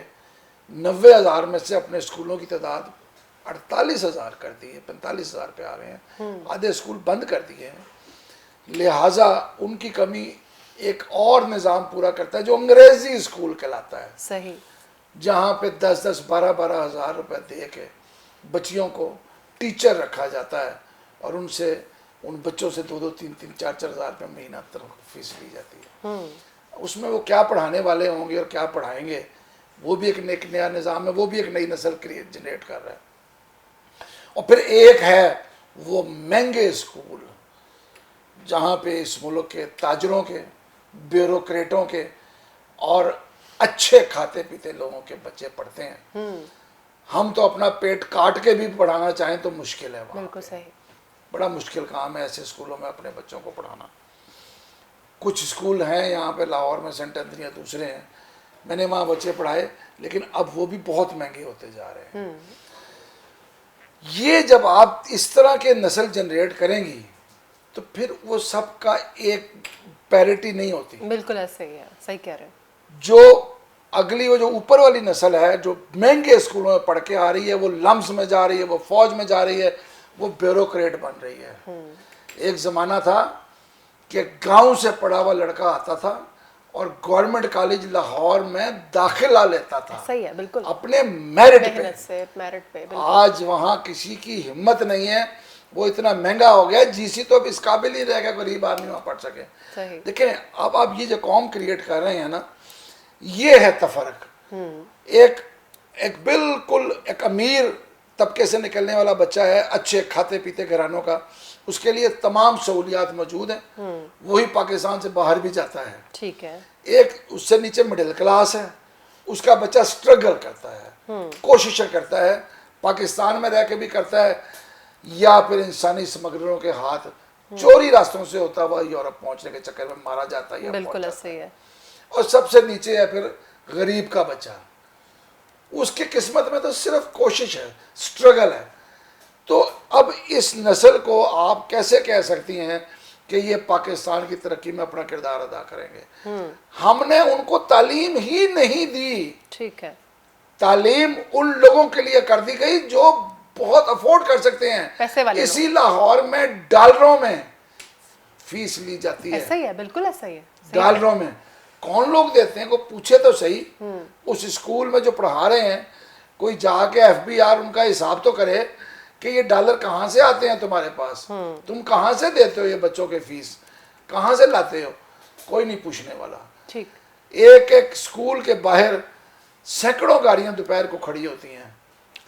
90,000 में से अपने स्कूलों की तादाद 48,000 कर दी है, 45,000 पे आ गए हैं। आधे स्कूल बंद कर दिए हैं, लिहाजा उनकी कमी एक और निज़ाम पूरा करता है जो अंग्रेज़ी स्कूल कहलाता है। सही। जहाँ पे 10-10, 12-12 हज़ार रुपये दे के बच्चियों को टीचर रखा जाता है, और उनसे उन बच्चों से 2-2, 3-3, 4-4 हज़ार रुपये महीना तक फीस ली जाती है। उसमें वो क्या पढ़ाने वाले होंगे और क्या पढ़ाएंगे, वो भी एक नया निज़ाम है, वो भी एक नई नस्ल जनरेट कर रहा है। और फिर एक है वो महंगे स्कूल जहाँ पे इस मुल्क के ताजरों के, ब्यूरोक्रेटों के और अच्छे खाते पीते लोगों के बच्चे पढ़ते हैं। हम तो अपना पेट काट के भी पढ़ाना चाहें तो मुश्किल है। बिल्कुल सही। बड़ा मुश्किल काम है ऐसे स्कूलों में अपने बच्चों को पढ़ाना। कुछ स्कूल हैं यहाँ पे लाहौर में, सेंट एंथनी या दूसरे हैं, मैंने वहाँ बच्चे पढ़ाए, लेकिन अब वो भी बहुत महंगे होते जा रहे हैं। ये जब आप इस तरह के नस्ल जनरेट करेंगी तो फिर वो सबका एक पैरिटी नहीं होती। बिल्कुल ऐसे ही है, सही कह रहे हैं। जो अगली वो जो ऊपर वाली नस्ल है जो महंगे स्कूलों में पढ़ के आ रही है, वो लम्स में जा रही है, वो फौज में जा रही है, वो ब्यूरोक्रेट बन रही है। एक ज़माना था कि गांव से पढ़ा हुआ लड़का आता था और गवर्नमेंट कॉलेज लाहौर में दाखिला लेता था। सही है, बिल्कुल, अपने मेरिट पे। आज वहाँ किसी की हिम्मत नहीं है, वो इतना महंगा हो गया, जीसी तो अब इस काबिल ही रह गया गरीब आदमी वहाँ पढ़ सके। देखें, अब आप ये जो कौम क्रिएट कर रहे हैं ना, ये है तफरक। एक बिल्कुल एक अमीर तबके से निकलने वाला बच्चा है, अच्छे खाते पीते घरानों का, उसके लिए तमाम सहूलियात मौजूद हैं, वही पाकिस्तान से बाहर भी जाता है। ठीक है। एक उससे नीचे मिडिल क्लास है, उसका बच्चा स्ट्रगल करता है, कोशिशें करता है, पाकिस्तान में रह के भी करता है, या फिर इंसानी स्मगलरों के हाथ चोरी रास्तों से होता हुआ यूरोप पहुंचने के चक्कर में मारा जाता है। बिल्कुल ऐसे ही है। और सबसे नीचे है फिर गरीब का बच्चा, उसकी किस्मत में तो सिर्फ कोशिश है, स्ट्रगल है। तो अब इस नस्ल को आप कैसे कह सकती हैं कि ये पाकिस्तान की तरक्की में अपना किरदार अदा करेंगे? हमने उनको तालीम ही नहीं दी। ठीक है। तालीम उन लोगों के लिए कर दी गई जो बहुत अफोर्ड कर सकते हैं, पैसे वाले। इसी लाहौर में डॉलरों में फीस ली जाती है। ऐसा ही है, बिल्कुल ऐसा ही है, डॉलरों में। कौन लोग देते हैं, कोई पूछे तो सही। उस स्कूल में जो पढ़ा रहे हैं कोई जाके FBI उनका हिसाब तो करे कि ये डॉलर कहाँ से आते हैं तुम्हारे पास, तुम कहाँ से देते हो ये बच्चों के फीस, कहाँ से लाते हो, कोई नहीं पूछने वाला। ठीक। एक एक स्कूल के बाहर सैकड़ों गाड़ियां दोपहर को खड़ी होती हैं,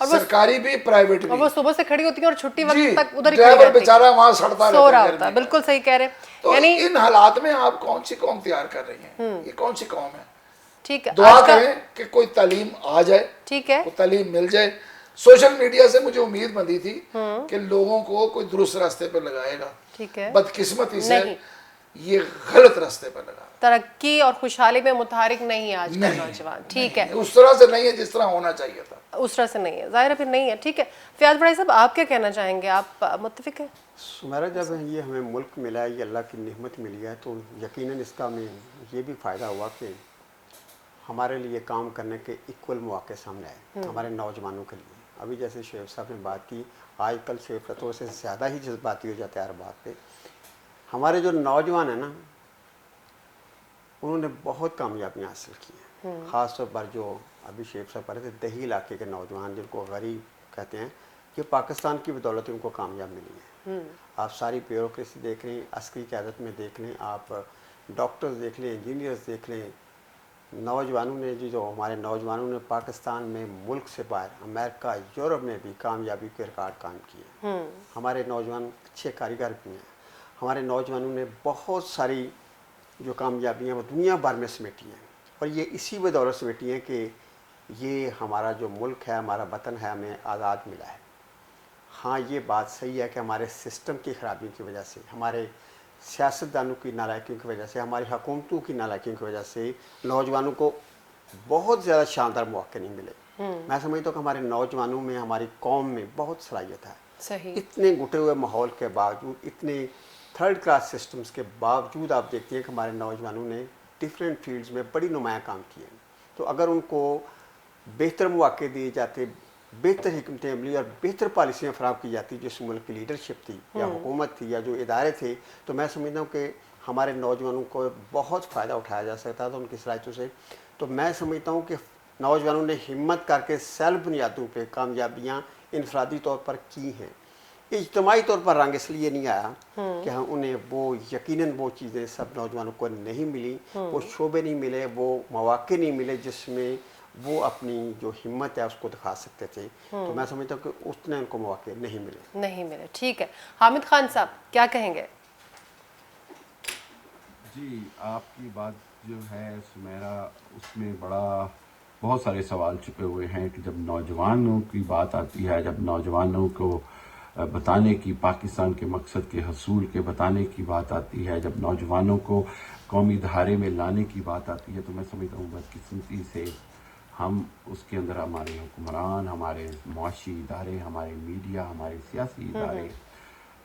सरकारी भी प्राइवेट भी, और वो सुबह से खड़ी होती है और छुट्टी वक्त जी, तक उधर ही ड्राइवर खड़ी रहती है। बेचारा वहां सड़ता सो रहा रहता होता है, है। बिल्कुल सही कह रहे हैं। तो यानी इन हालात में आप कौन सी कौम तैयार कर रही हैं, ये कौन सी कौम है? ठीक है, दुआ आज का करें कि कोई तालीम आ जाए, ठीक है, कोई तालीम मिल जाए। सोशल मीडिया से मुझे उम्मीद बंधी थी कि लोगों को कोई दुरुस्त रास्ते पर लगाएगा, ठीक है। बदकिस्मती से नहीं। ये गलत रास्ते पर लगा। तरक्की और खुशहाली में मुतहरिक नहीं है आज का नौजवान, ठीक है, उस तरह से नहीं है जिस तरह होना चाहिए था। उस तरह से नहीं है, जाहिर है फिर नहीं है। ठीक है, फयाज भाई साहब आप क्या कहना चाहेंगे, आप मुत्तफिक हैं? सुमेरा, जब ये हमें मुल्क मिला है, ये अल्लाह की नेमत मिली है, तो यकीनन इसका हमें ये भी फ़ायदा हुआ कि हमारे लिए काम करने के इक्वल मौके सामने आए हमारे नौजवानों के लिए। अभी जैसे शेख साहब ने बात की, आजकल शेख साहब थोड़े से ज़्यादा ही जज्बाती हो जाते हैं हर बात पे। हमारे जो नौजवान हैं ना, उन्होंने बहुत कामयाबियाँ हासिल की हैं। ख़ास तौर पर जो अभी शेख साहब पढ़े थे, दही इलाके के नौजवान जिनको गरीब कहते हैं, ये पाकिस्तान की बदौलत उनको कामयाब मिली है। आप सारी ब्यूरोक्रेसी देख लें, अस्करी क़यादत में देख लें, आप डॉक्टर्स देख लें, इंजीनियर्स देख लें, नौजवानों ने जो हमारे नौजवानों ने पाकिस्तान में मुल्क से बाहर अमेरिका, यूरोप में भी कामयाबी के रिकॉर्ड कायम किए। हमारे नौजवान अच्छे कारीगर भी हैं। हमारे नौजवानों ने बहुत सारी जो कामयाबियाँ वो दुनिया भर में समेटी हैं, और ये इसी बदौलत समेटी हैं कि ये हमारा जो मुल्क है, हमारा वतन है, हमें आज़ाद मिला है। हाँ, ये बात सही है कि हमारे सिस्टम की ख़राबियों की वजह से, हमारे सियासतदानों की नालायकियों की वजह से, हमारी हुकूमतों की नालायकियों की वजह से नौजवानों को बहुत ज़्यादा शानदार मौके नहीं मिले। मैं समझता हूँ कि हमारे नौजवानों में, हमारी कौम में बहुत सलाहियत है। सही। इतने घुटे हुए माहौल के बावजूद, इतने थर्ड क्लास सिस्टम्स के बावजूद आप देखते हैं कि हमारे नौजवानों ने डिफरेंट फील्ड्स में बड़ी नुमाया काम किए। तो अगर उनको बेहतर मौके दिए जाते, बेहतर हिकमत अमली और बेहतर पॉलिसियाँ फराहम की जाती जिस मुल्क की लीडरशिप थी या हुकूमत थी या जो इदारे थे, तो मैं समझता हूँ कि हमारे नौजवानों को बहुत फ़ायदा उठाया जा सकता था उनकी सलाहियतों से। तो मैं समझता हूँ कि नौजवानों ने हिम्मत करके सेल्फ बुनियादों पर कामयाबियाँ इनफरादी तौर पर की हैं। इज्तिमाई तौर पर रंग इसलिए नहीं आया कि हाँ, उन्हें वो यकीनन वो चीज़ें सब नौजवानों को नहीं मिली, वो शोबे नहीं मिले, वो मौके नहीं मिले जिसमें वो अपनी जो हिम्मत है उसको दिखा सकते थे। तो मैं समझता हूँ कि उतने उनको मौके नहीं मिले। ठीक है, हामिद खान साहब क्या कहेंगे? जी, आपकी बात जो है सुमेरा, उसमें बहुत सारे सवाल छुपे हुए हैं कि जब नौजवानों की बात आती है, जब नौजवानों को बताने की, पाकिस्तान के मकसद के हसूल के बताने की बात आती है, जब नौजवानों को कौमी धारे में लाने की बात आती है, तो मैं समझता हूँ बदकिस्मती से हम उसके अंदर, हमारे हुक्मरान, हमारे मुआशी इदारे, हमारे मीडिया, हमारे सियासी इदारे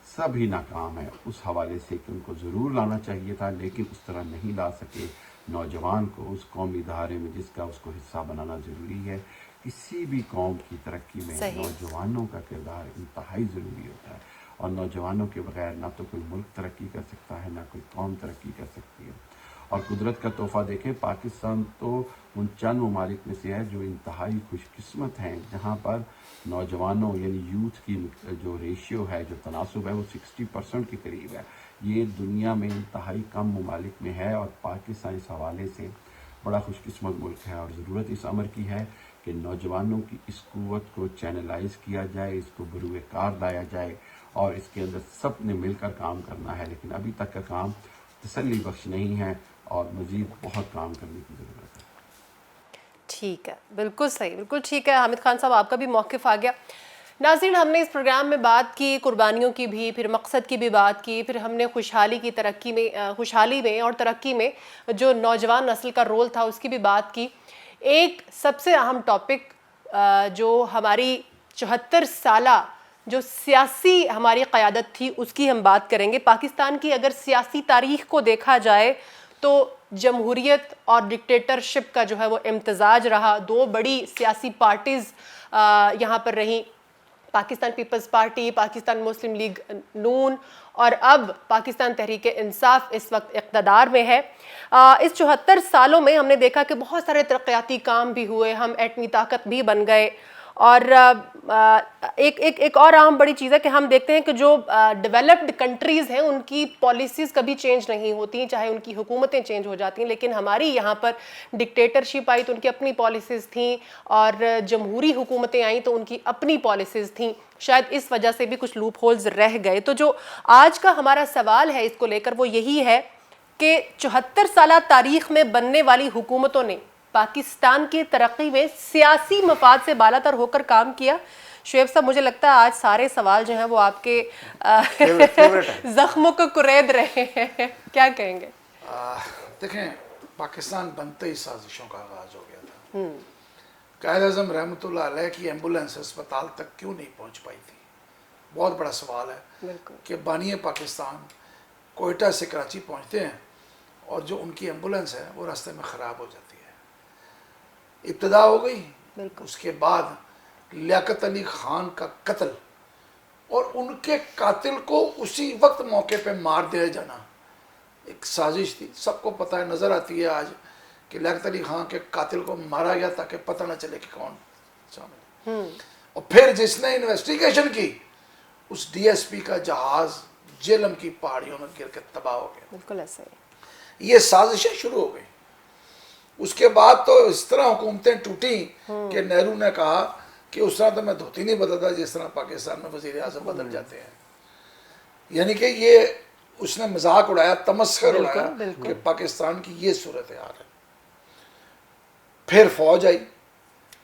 सभी नाकाम है उस हवाले से कि उनको ज़रूर लाना चाहिए था, लेकिन उस तरह नहीं ला सके। नौजवान को उस कौमी धारे में जिसका उसको हिस्सा बनाना ज़रूरी है। किसी भी कौम की तरक्की में नौजवानों का किरदार इंतहाई ज़रूरी होता है, और नौजवानों के बगैर ना तो कोई मुल्क तरक्की कर सकता है, ना कोई कौम तरक्की कर सकती है। और कुदरत का तोहफ़ा देखें, पाकिस्तान तो उन चंद ममालिक में से है जो इंतहाई खुशकिस्मत हैं जहाँ पर नौजवानों यानी यूथ की जो रेशियो है, जो तनासुब है, वो 60% के करीब है। ये दुनिया में इंतहाई कम ममालिक में है, और पाकिस्तान इस हवाले से बड़ा खुशकिस्मत मुल्क है। और ज़रूरत इस अमर की है कि नौजवानों की इस क़ुव्वत को चैनलाइज किया जाए, इसको बरूए कार लाया जाए, और इसके अंदर सब ने मिलकर काम करना है। लेकिन अभी तक का काम तसल्ली बख्श नहीं है, और मज़ीद बहुत काम करने की ज़रूरत है। ठीक है, बिल्कुल सही, बिल्कुल ठीक है। हामिद खान साहब आपका भी मौक़िफ़ आ गया। नाज़रीन, हमने इस प्रोग्राम में बात की कुर्बानियों की भी, फिर मकसद की भी बात की, फिर हमने खुशहाली की तरक्की में, खुशहाली में और तरक्की में जो नौजवान नस्ल का रोल था उसकी भी बात की। एक सबसे अहम टॉपिक जो हमारी 74 साला जो सियासी हमारी क़यादत थी उसकी हम बात करेंगे। पाकिस्तान की अगर सियासी तारीख़ को देखा जाए तो जमहूरियत और डिक्टेटरशिप का जो है वो इम्तजाज रहा। दो बड़ी सियासी पार्टीज़ यहाँ पर रहीं। पाकिस्तान पीपल्स पार्टी, पाकिस्तान मुस्लिम लीग नून और अब पाकिस्तान तहरीक इंसाफ इस वक्त इक़्तिदार में है। इस 74 सालों में हमने देखा कि बहुत सारे तरक्याती काम भी हुए, हम एटमी ताकत भी बन गए। और एक और अहम बड़ी चीज़ है कि हम देखते हैं कि जो डेवलप्ड कंट्रीज़ हैं उनकी पॉलिसीज़ कभी चेंज नहीं होती, चाहे उनकी हुकूमतें चेंज हो जाती हैं, लेकिन हमारी यहाँ पर डिक्टेटरशिप आई तो उनकी अपनी पॉलिसीज़ थीं, और जमहूरी हुकूमतें आई तो उनकी अपनी पॉलिसीज़ थीं। शायद इस वजह से भी कुछ लूप होल्स रह गए। तो जो आज का हमारा सवाल है इसको लेकर वो यही है कि 74 साल तारीख़ में बनने वाली हुकूमतों ने पाकिस्तान की तरक्की में सियासी मफाद से बालातर होकर काम किया। शुएब साहब, मुझे लगता है आज सारे सवाल जो हैं वो आपके जख्मों को कुरेद रहे हैं, क्या कहेंगे? देखें, पाकिस्तान बनते ही साजिशों का आगाज हो गया था। कायद-ए-आज़म रहमतुल्लाह अलैह की एम्बुलेंस अस्पताल तक क्यों नहीं पहुंच पाई थी, बहुत बड़ा सवाल है कि बानी पाकिस्तान कोयटा से कराची पहुंचते हैं और जो उनकी एम्बुलेंस है वो रास्ते में ख़राब हो जाती है। इब्तिदा हो गई, उसके बाद लियाकत अली खान का कत्ल और उनके कातिल को उसी वक्त मौके पे मार दिया जाना एक साजिश थी। सबको पता है, नज़र आती है आज कि लियाकत अली खान के कातिल को मारा गया ताकि पता न चले कि कौन शामिल। और फिर जिसने इन्वेस्टिगेशन की उस DSP का जहाज जेलम की पहाड़ियों में गिर के तबाह हो गया। बिल्कुल ऐसे ये साजिशें शुरू हो गई। उसके बाद तो इस तरह हुकूमतें टूटी कि नेहरू ने कहा कि उस तरह तो मैं धोती नहीं बदलता जिस तरह पाकिस्तान में वज़ीर आज़म बदल जाते हैं। यानी कि ये उसने मजाक उड़ाया, तमस्खर उड़ाया कि पाकिस्तान की ये सूरत हाल है। फिर फौज आई,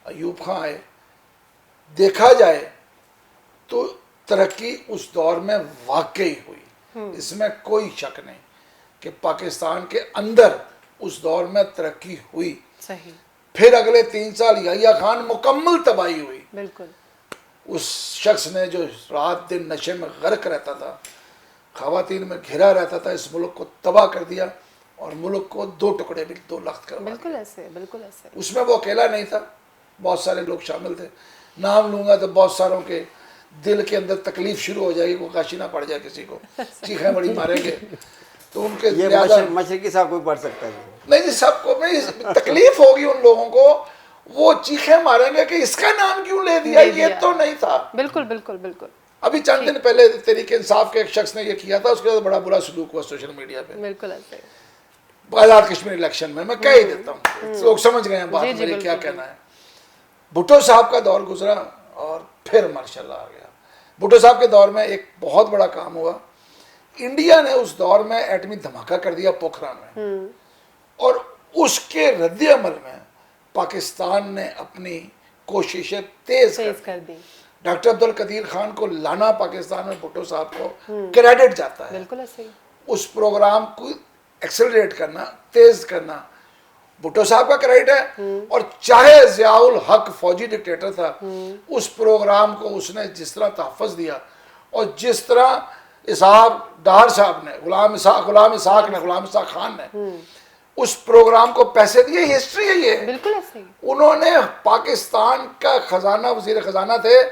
अयूब खान आए। देखा जाए तो तरक्की उस दौर में वाकई हुई, इसमें कोई शक नहीं कि पाकिस्तान के अंदर उस दौर में तरक्की हुई। सही। फिर अगले 3 साल याहिया खान मुकम्मल तबाही हुई। बिल्कुल। उस शख्स ने जो रात दिन नशे में गर्क रहता था, खवातीन में घिरा रहता था, इस मुल्क को तबाह कर दिया और मुल्क को 2 टुकड़े भी 2 लख्त करवा दिया। बिल्कुल ऐसे, बिल्कुल ऐसे। उसमें वो अकेला नहीं था, बहुत सारे लोग शामिल थे। नाम लूँगा तो बहुत सारों के दिल के अंदर तकलीफ शुरू हो जाएगी, कोई काशी ना पड़ जाए, किसी को चीखें बड़ी मारेंगे तो उनके मशरकी साहब कोई पढ़ सकता है नहीं जी, सबको नहीं तकलीफ होगी उन लोगों को, वो चीखें मारेंगे कि इसका नाम क्यों ले दिया, ये तो नहीं था। बिल्कुल बिल्कुल बिल्कुल। अभी चंद दिन पहले तहरीक इंसाफ के एक शख्स ने ये किया था, उसके बाद बड़ा बुरा सलूक हुआ सोशल मीडिया पे। बिल्कुल ऐसे। आज़ाद कश्मीर इलेक्शन में मैं कह ही देता हूँ, लोग समझ गए हैं बात मेरी क्या कहना है। भुट्टो साहब का दौर गुजरा और फिर मार्शल आ गया। भुट्टो साहब के दौर में एक बहुत बड़ा काम हुआ, इंडिया ने उस दौर में एटमी धमाका कर दिया पोखरण में, और उसके रद्द अमल में पाकिस्तान ने अपनी कोशिशें तेज कर दी। डॉक्टर अब्दुल कदीर खान को लाना पाकिस्तान में भुट्टो साहब को क्रेडिट जाता है। बिल्कुल ऐसे ही। उस प्रोग्राम को एक्सेलरेट करना, तेज करना भुट्टो साहब का क्रेडिट है। और चाहे ज़ियाउल हक फौजी डिक्टेटर था, उस प्रोग्राम को उसने जिस तरह तहफ़्फ़ुज़ दिया और जिस तरह इसहाक डार साहब ने, गुलाम इसाक खान ने उस प्रोग्राम को पैसे दिए, हिस्ट्री है ये। बिल्कुल ऐसे ही। उन्होंने पाकिस्तान का खजाना, वजीर खजाना थे,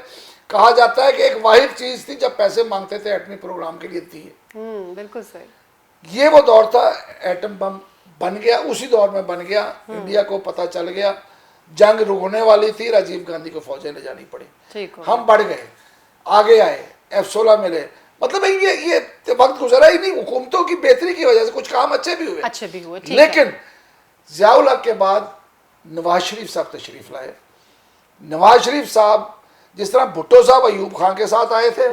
कहा जाता है कि एक वाहिद चीज थी जब पैसे मांगते थे एटमी प्रोग्राम के लिए दी। बिल्कुल सही। ये वो दौर था, एटम बम बन गया, उसी दौर में बन गया। इंडिया को पता चल गया जंग रुकने वाली थी, राजीव गांधी को फौजें ले जानी पड़ी, हम बढ़ गए, आगे आए, F-16 मिले। मतलब ये वक्त गुजरा ही नहीं, हुकूमतों की बेहतरी की वजह से कुछ काम अच्छे भी हुए, लेकिन ज़ियाउल हक के बाद नवाज शरीफ साहब तशरीफ लाए। नवाज शरीफ साहब जिस तरह भुट्टो साहब अयूब खान के साथ आए थे,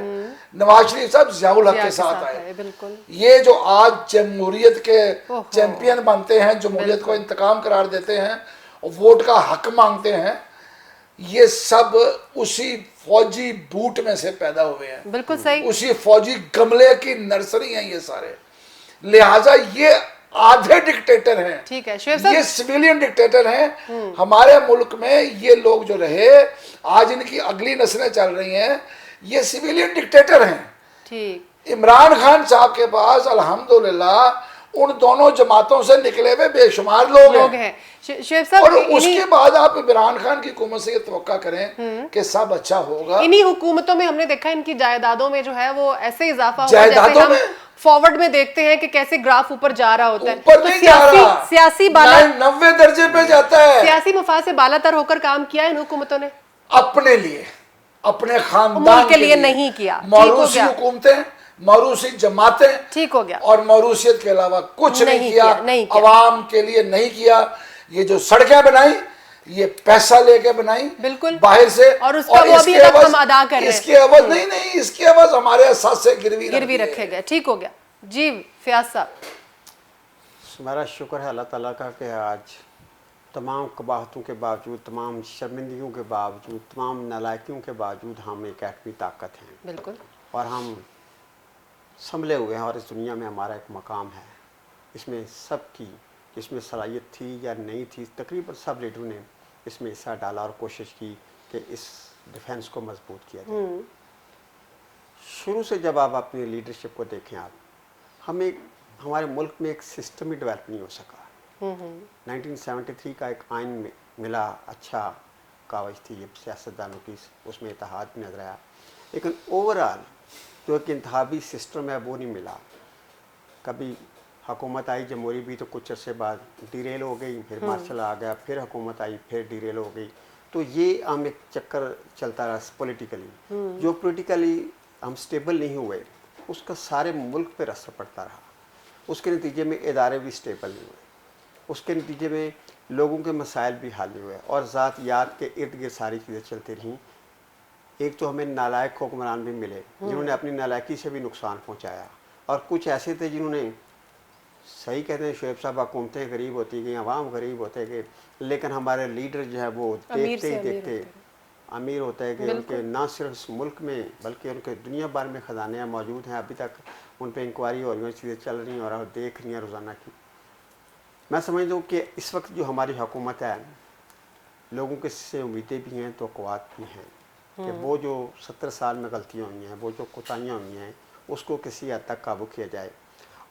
नवाज शरीफ साहब ज़ियाउल हक के साथ आए। ये जो आज जमहूरियत के चैंपियन बनते हैं, जमहूरियत को इंतकाम करार देते हैं और वोट का हक मांगते हैं, ये सब उसी फौजी बूट में से पैदा हुए हैं। बिल्कुल सही। उसी फौजी गमले की नर्सरी हैं ये सारे। लिहाजा ये आधे डिक्टेटर हैं, ठीक है, ये सिविलियन डिक्टेटर हैं। हमारे मुल्क में ये लोग जो रहे, आज इनकी अगली नस्लें चल रही हैं, ये सिविलियन डिक्टेटर हैं। ठीक। इमरान खान साहब के पास अल्हम्दुलिल्लाह उन दोनों जमातों से निकले हुए बेशुमार लोग हैं। शुएब साहब, और उसके बाद आप इमरान खान की हुकूमत से ये तवक्का करें कि सब अच्छा होगा। इन्हीं हुकूमतों में हमने देखा इनकी जायदादों में जो है वो ऐसे इजाफा हुआ जायदादों में फॉरवर्ड में देखते हैं कि कैसे ग्राफ ऊपर जा रहा होता है। ऊपर नहीं जा रहा, सियासी 90 दर्जे पे जाता है। सियासी मफाद से बालातर होकर काम किया इन हुकूमतों ने, अपने लिए, अपने खानदान के लिए नहीं किया। मौरूसी हुकूमतें, मौरूसी जमातें, ठीक हो गया, और मौरूसियत के अलावा कुछ नहीं किया, अवाम के लिए नहीं किया। ये जो सड़कें बनाई ये पैसा लेके बनाई बिल्कुल बाहर से, और उसका वो अभी तक हम अदा कर रहे हैं। इसके अवध नहीं, इसके अवध हमारे एहसास से गिरवी रखे गए। ठीक हो गया जी फयाज साहब। हमारा शुक्र है अल्लाह ताला का कि आज तमाम कबाहतों के बावजूद, तमाम शर्मिंदगियों के बावजूद, तमाम नालायकियों के बावजूद हम एक एटमी ताकत हैं। बिल्कुल, और हम संभले हुए हैं और इस दुनिया में हमारा एक मकाम है। इसमें सबकी इसमें सलाहियत थी या नहीं थी, तकरीबन सब लीडरों ने इसमें हिस्सा डाला और कोशिश की कि इस डिफेंस को मजबूत किया जाए। शुरू से जब आप अपनी लीडरशिप को देखें, हमारे मुल्क में एक सिस्टम ही डेवलप नहीं हो सका। 1973 का एक आइन मिला, अच्छा कावज थी ये सियासतदानों की, उसमें इत्तेहाद भी नजर आया, लेकिन ओवरऑल जो एक इंतखाबी सिस्टम है वो नहीं मिला। कभी हुकूमत आई जमहूरी भी तो कुछ अरसे बाद डिरेल हो गई, फिर मार्शल आ गया, फिर हुकूमत आई, फिर डिरेल हो गई। तो ये हम एक चक्कर चलता रहा पॉलिटिकली। जो पॉलिटिकली हम स्टेबल नहीं हुए उसका सारे मुल्क पर असर पड़ता रहा। उसके नतीजे में इदारे भी स्टेबल नहीं हुए, उसके नतीजे में लोगों के मसाइल भी हल नहीं हुए और ज़ातियात के इर्द गिर्द सारी चीज़ें चलती रहीं। एक तो हमें नालायक हुक्मरान भी मिले जिन्होंने अपनी नालायकी से भी नुकसान पहुँचाया, और कुछ ऐसे थे जिन्होंने, सही कहते हैं शुएब साहब, हुकूमतें गरीब होती गई, अवाम गरीब होते गए, लेकिन हमारे लीडर जो है वो देखते ही देखते अमीर होते गए। उनके ना सिर्फ इस मुल्क में बल्कि उनके दुनिया भर में ख़जाने मौजूद हैं। अभी तक उन पर इंक्वायरी हो रही है, चीज़ें चल रही हैं और देख रही हैं रोज़ाना की। मैं समझता हूँ कि इस वक्त जो हमारी हुकूमत है, लोगों के से उम्मीदें भी हैं, तवक्कुआत भी हैं कि वो जो 70 साल में गलतियाँ हुई हैं, वो जो कोताहियाँ हुई हैं, उसको किसी हद तक काबू किया जाए।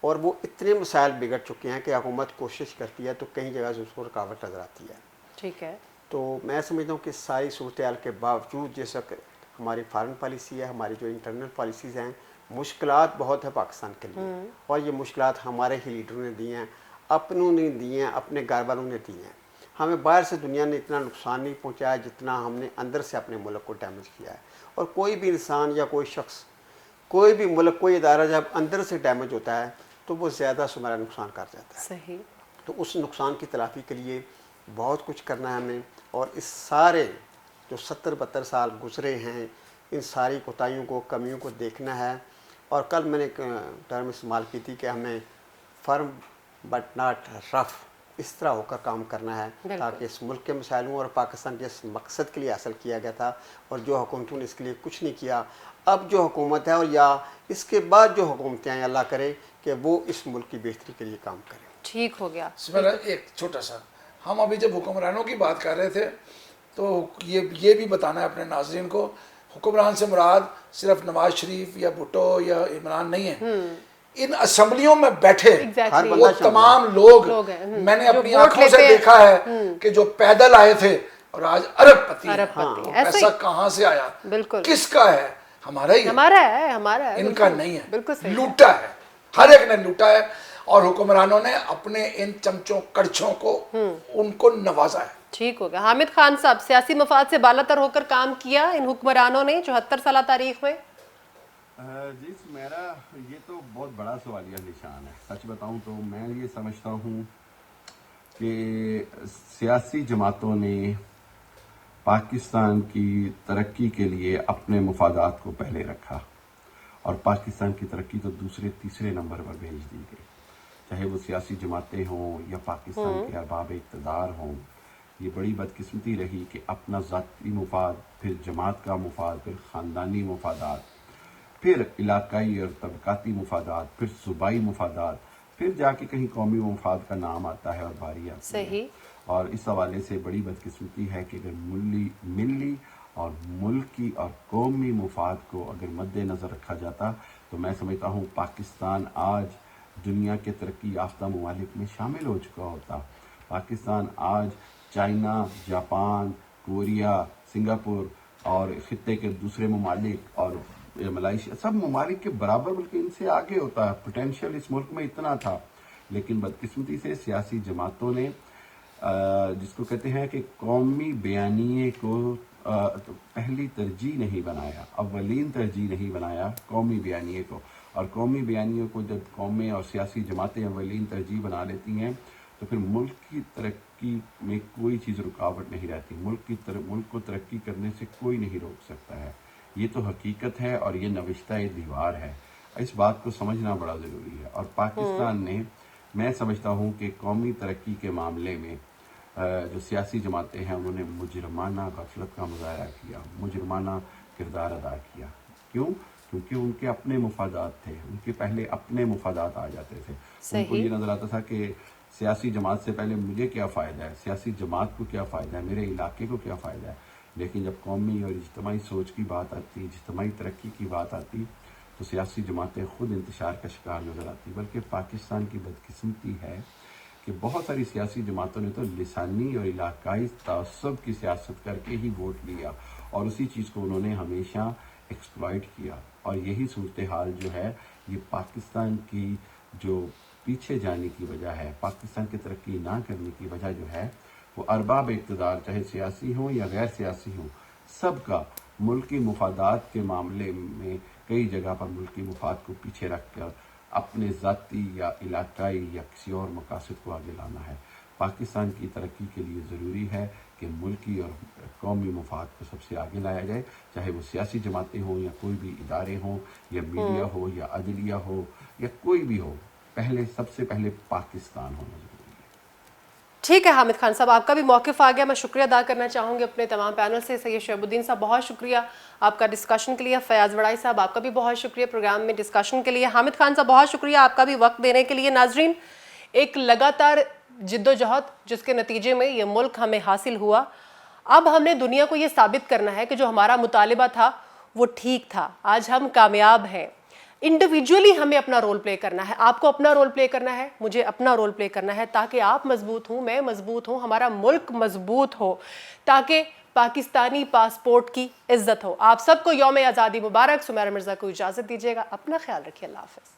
और वो इतने मसाइल बिगड़ चुके हैं कि हुकूमत कोशिश करती है तो कई जगह से उसको रुकावट नजर आती है। ठीक है, तो मैं समझता हूँ कि सारी सूरत हाल के बावजूद, जैसा हमारी फॉरेन पॉलिसी है, हमारी जो इंटरनल पॉलिसीज़ हैं, मुश्किलात बहुत है पाकिस्तान के लिए, और ये मुश्किलात हमारे ही लीडरों ने दी हैं, अपनों ने दी हैं, अपने घर वालों ने दी हैं। हमें बाहर से दुनिया ने इतना नुकसान नहीं पहुँचाया जितना हमने अंदर से अपने मुल्क को डैमेज किया है। और कोई भी इंसान या कोई शख्स, कोई भी मुल्क, कोई इदारा जब अंदर से डैमेज होता है तो वो ज़्यादा से हमारा नुकसान कर जाता है। सही। तो उस नुकसान की तलाफ़ी के लिए बहुत कुछ करना है हमें, और इस सारे जो 70-72 साल गुजरे हैं, इन सारी कोताहियों को, कमियों को देखना है। और कल मैंने एक टर्म इस्तेमाल की थी कि हमें फर्म बट नॉट रफ, इस तरह होकर काम करना है ताकि इस मुल्क के मसाइल हों, और पाकिस्तान जिस मकसद के लिए हासिल किया गया था और जो हुकूमतों ने इसके लिए कुछ नहीं किया, अब जो हुकूमत है और या इसके बाद जो हुकूमतें हैं, अल्लाह करे कि वो इस मुल्क की बेहतरी के लिए काम करें। ठीक हो गया। मेरा एक छोटा सा, हम अभी जब हुक्मरानों की बात कर रहे थे तो ये भी बताना है अपने नाज़रीन को, हुक्मरान से मुराद सिर्फ नवाज शरीफ या भुट्टो या इमरान नहीं है। इन असम्बलियों में बैठे वो तमाम लोग मैंने अपनी आंखों से देखा है कि जो पैदल आए थे और आज अरबपति हैं। पैसा कहाँ से आया, बिल्कुल किसका है? हमारा ही है, हमारा है, इनका नहीं है, बिल्कुल सही, लूटा है, हर एक ने लूटा है। और हुक्मरानों ने अपने इन चमचों कड़छों को उनको नवाजा है। ठीक हो गया। हामिद खान साहब, सियासी मफाद से बालातर होकर काम किया इन हुक्मरानों ने 74 साल तारीख में। जी मेरा ये तो बहुत बड़ा सवालिया निशान है। सच बताऊं तो मैं ये समझता हूँ कि सियासी जमातों ने पाकिस्तान की तरक्की के लिए अपने मुफादात को पहले रखा और पाकिस्तान की तरक्की तो दूसरे तीसरे नंबर पर भेज दी गई। चाहे वो सियासी जमातें हों या पाकिस्तान के अरबाब इक़्तिदार हों, ये बड़ी बदकिस्मती रही कि अपना ज़ाती मुफाद, फिर जमात का मुफाद, फिर ख़ानदानी मुफादात, फिर इलाकाई और तबकाती मुफादात, फिर सूबाई मुफादात, फिर जाके कहीं कौमी मुफाद का नाम आता है और बारी आती है। और इस हवाले से बड़ी बदकिस्मती है कि अगर मिली और मुल्की और कौमी मुफाद को अगर मद्देनज़र रखा जाता तो मैं समझता हूँ पाकिस्तान आज दुनिया के तरक्की याफ्ता ममालिक में शामिल हो चुका होता। पाकिस्तान आज चाइना, जापान, कोरिया, सिंगापुर और खित्ते के दूसरे ममालिक और मलाइशिया सब ममालिक के बराबर बल्कि इनसे आगे होता है। पोटेंशियल इस मुल्क में इतना था, लेकिन बदकिस्मती से सियासी जमातों ने जिसको कहते हैं कि कौमी बयानिए को तो पहली तरजीह नहीं बनाया, अव्वलीन तरजीह नहीं बनाया कौमी बयानिए को। और कौमी बयानिए को जब कौमें और सियासी जमातें अव्वलीन तरजीह बना लेती हैं तो फिर मुल्क की तरक्की में कोई चीज़ रुकावट नहीं रहती। मुल्क को तरक्की करने से कोई नहीं रोक सकता है। ये तो हकीकत है और ये नविश्ता दीवार है। इस बात को समझना बड़ा ज़रूरी है। और पाकिस्तान ने, मैं समझता हूँ कि कौमी तरक्की के मामले में जो सियासी जमातें हैं उन्होंने मुजरमाना गफलत का मुजाहरा किया, मुजरमाना किरदार अदा किया। क्यों? क्योंकि उनके अपने मुफादात थे, उनके पहले अपने मुफादात आ जाते थे। उनको ये नज़र आता था कि सियासी जमात से पहले मुझे क्या फ़ायदा है, सियासी जमात को क्या फ़ायदा है, मेरे इलाके को क्या फ़ायदा है। लेकिन जब कौमी और इज्तिमाई सोच की बात आती, इज्तिमाई तरक्की की बात आती, तो सियासी जमातें खुद इंतशार का शिकार नज़र आती। बल्कि पाकिस्तान की बदकिस्मती है कि बहुत सारी सियासी जमातों ने तो लिसानी और इलाकाई तअस्सुब की सियासत करके ही वोट लिया और उसी चीज़ को उन्होंने हमेशा एक्सप्लॉइट किया। और यही सूरत हाल जो है, ये पाकिस्तान की जो पीछे जाने की वजह है, पाकिस्तान की तरक्की ना करने की वजह जो है, वो अरबाब इक़्तिदार चाहे सियासी हों या गैर सियासी हों, सबका मुल्की मुफादात के मामले में कई जगह पर मुल्की मुफाद को पीछे रख कर अपने ज़ाती या इलाकाई या किसी और मकासद को आगे लाना है। पाकिस्तान की तरक्की के लिए ज़रूरी है कि मुल्की और कौमी मुफाद को सबसे आगे लाया जाए, चाहे वो सियासी जमातें हों या कोई भी इदारे हों या मीडिया हो या अदलिया हो या कोई भी हो, सबसे पहले पाकिस्तान होना ज़रूरी है। ठीक है हामिद खान साहब, आपका भी मौक़िफ़ आ गया। मैं शुक्रिया अदा करना चाहूँगी अपने तमाम पैनल से। सैयद शहबुद्दीन साहब बहुत शुक्रिया आपका डिस्कशन के लिए। फयाज़ वड़ाई साहब आपका भी बहुत शुक्रिया प्रोग्राम में डिस्कशन के लिए। हामिद खान साहब बहुत शुक्रिया आपका भी वक्त देने के लिए। नाजरीन, एक लगातार जिद्दोजहद जिसके नतीजे में ये मुल्क हमें हासिल हुआ। अब हमने दुनिया को ये साबित करना है कि जो हमारा मुतालिबा था वो ठीक था। आज हम कामयाब हैं। इंडिविजुअली हमें अपना रोल प्ले करना है। आपको अपना रोल प्ले करना है, मुझे अपना रोल प्ले करना है, ताकि आप मजबूत हों, मैं मजबूत हूँ, हमारा मुल्क मजबूत हो, ताकि पाकिस्तानी पासपोर्ट की इज्जत हो। आप सबको यौम आज़ादी मुबारक। सुमैरा मिर्ज़ा को इजाज़त दीजिएगा। अपना ख्याल रखिए। अल्लाह हाफ़िज़।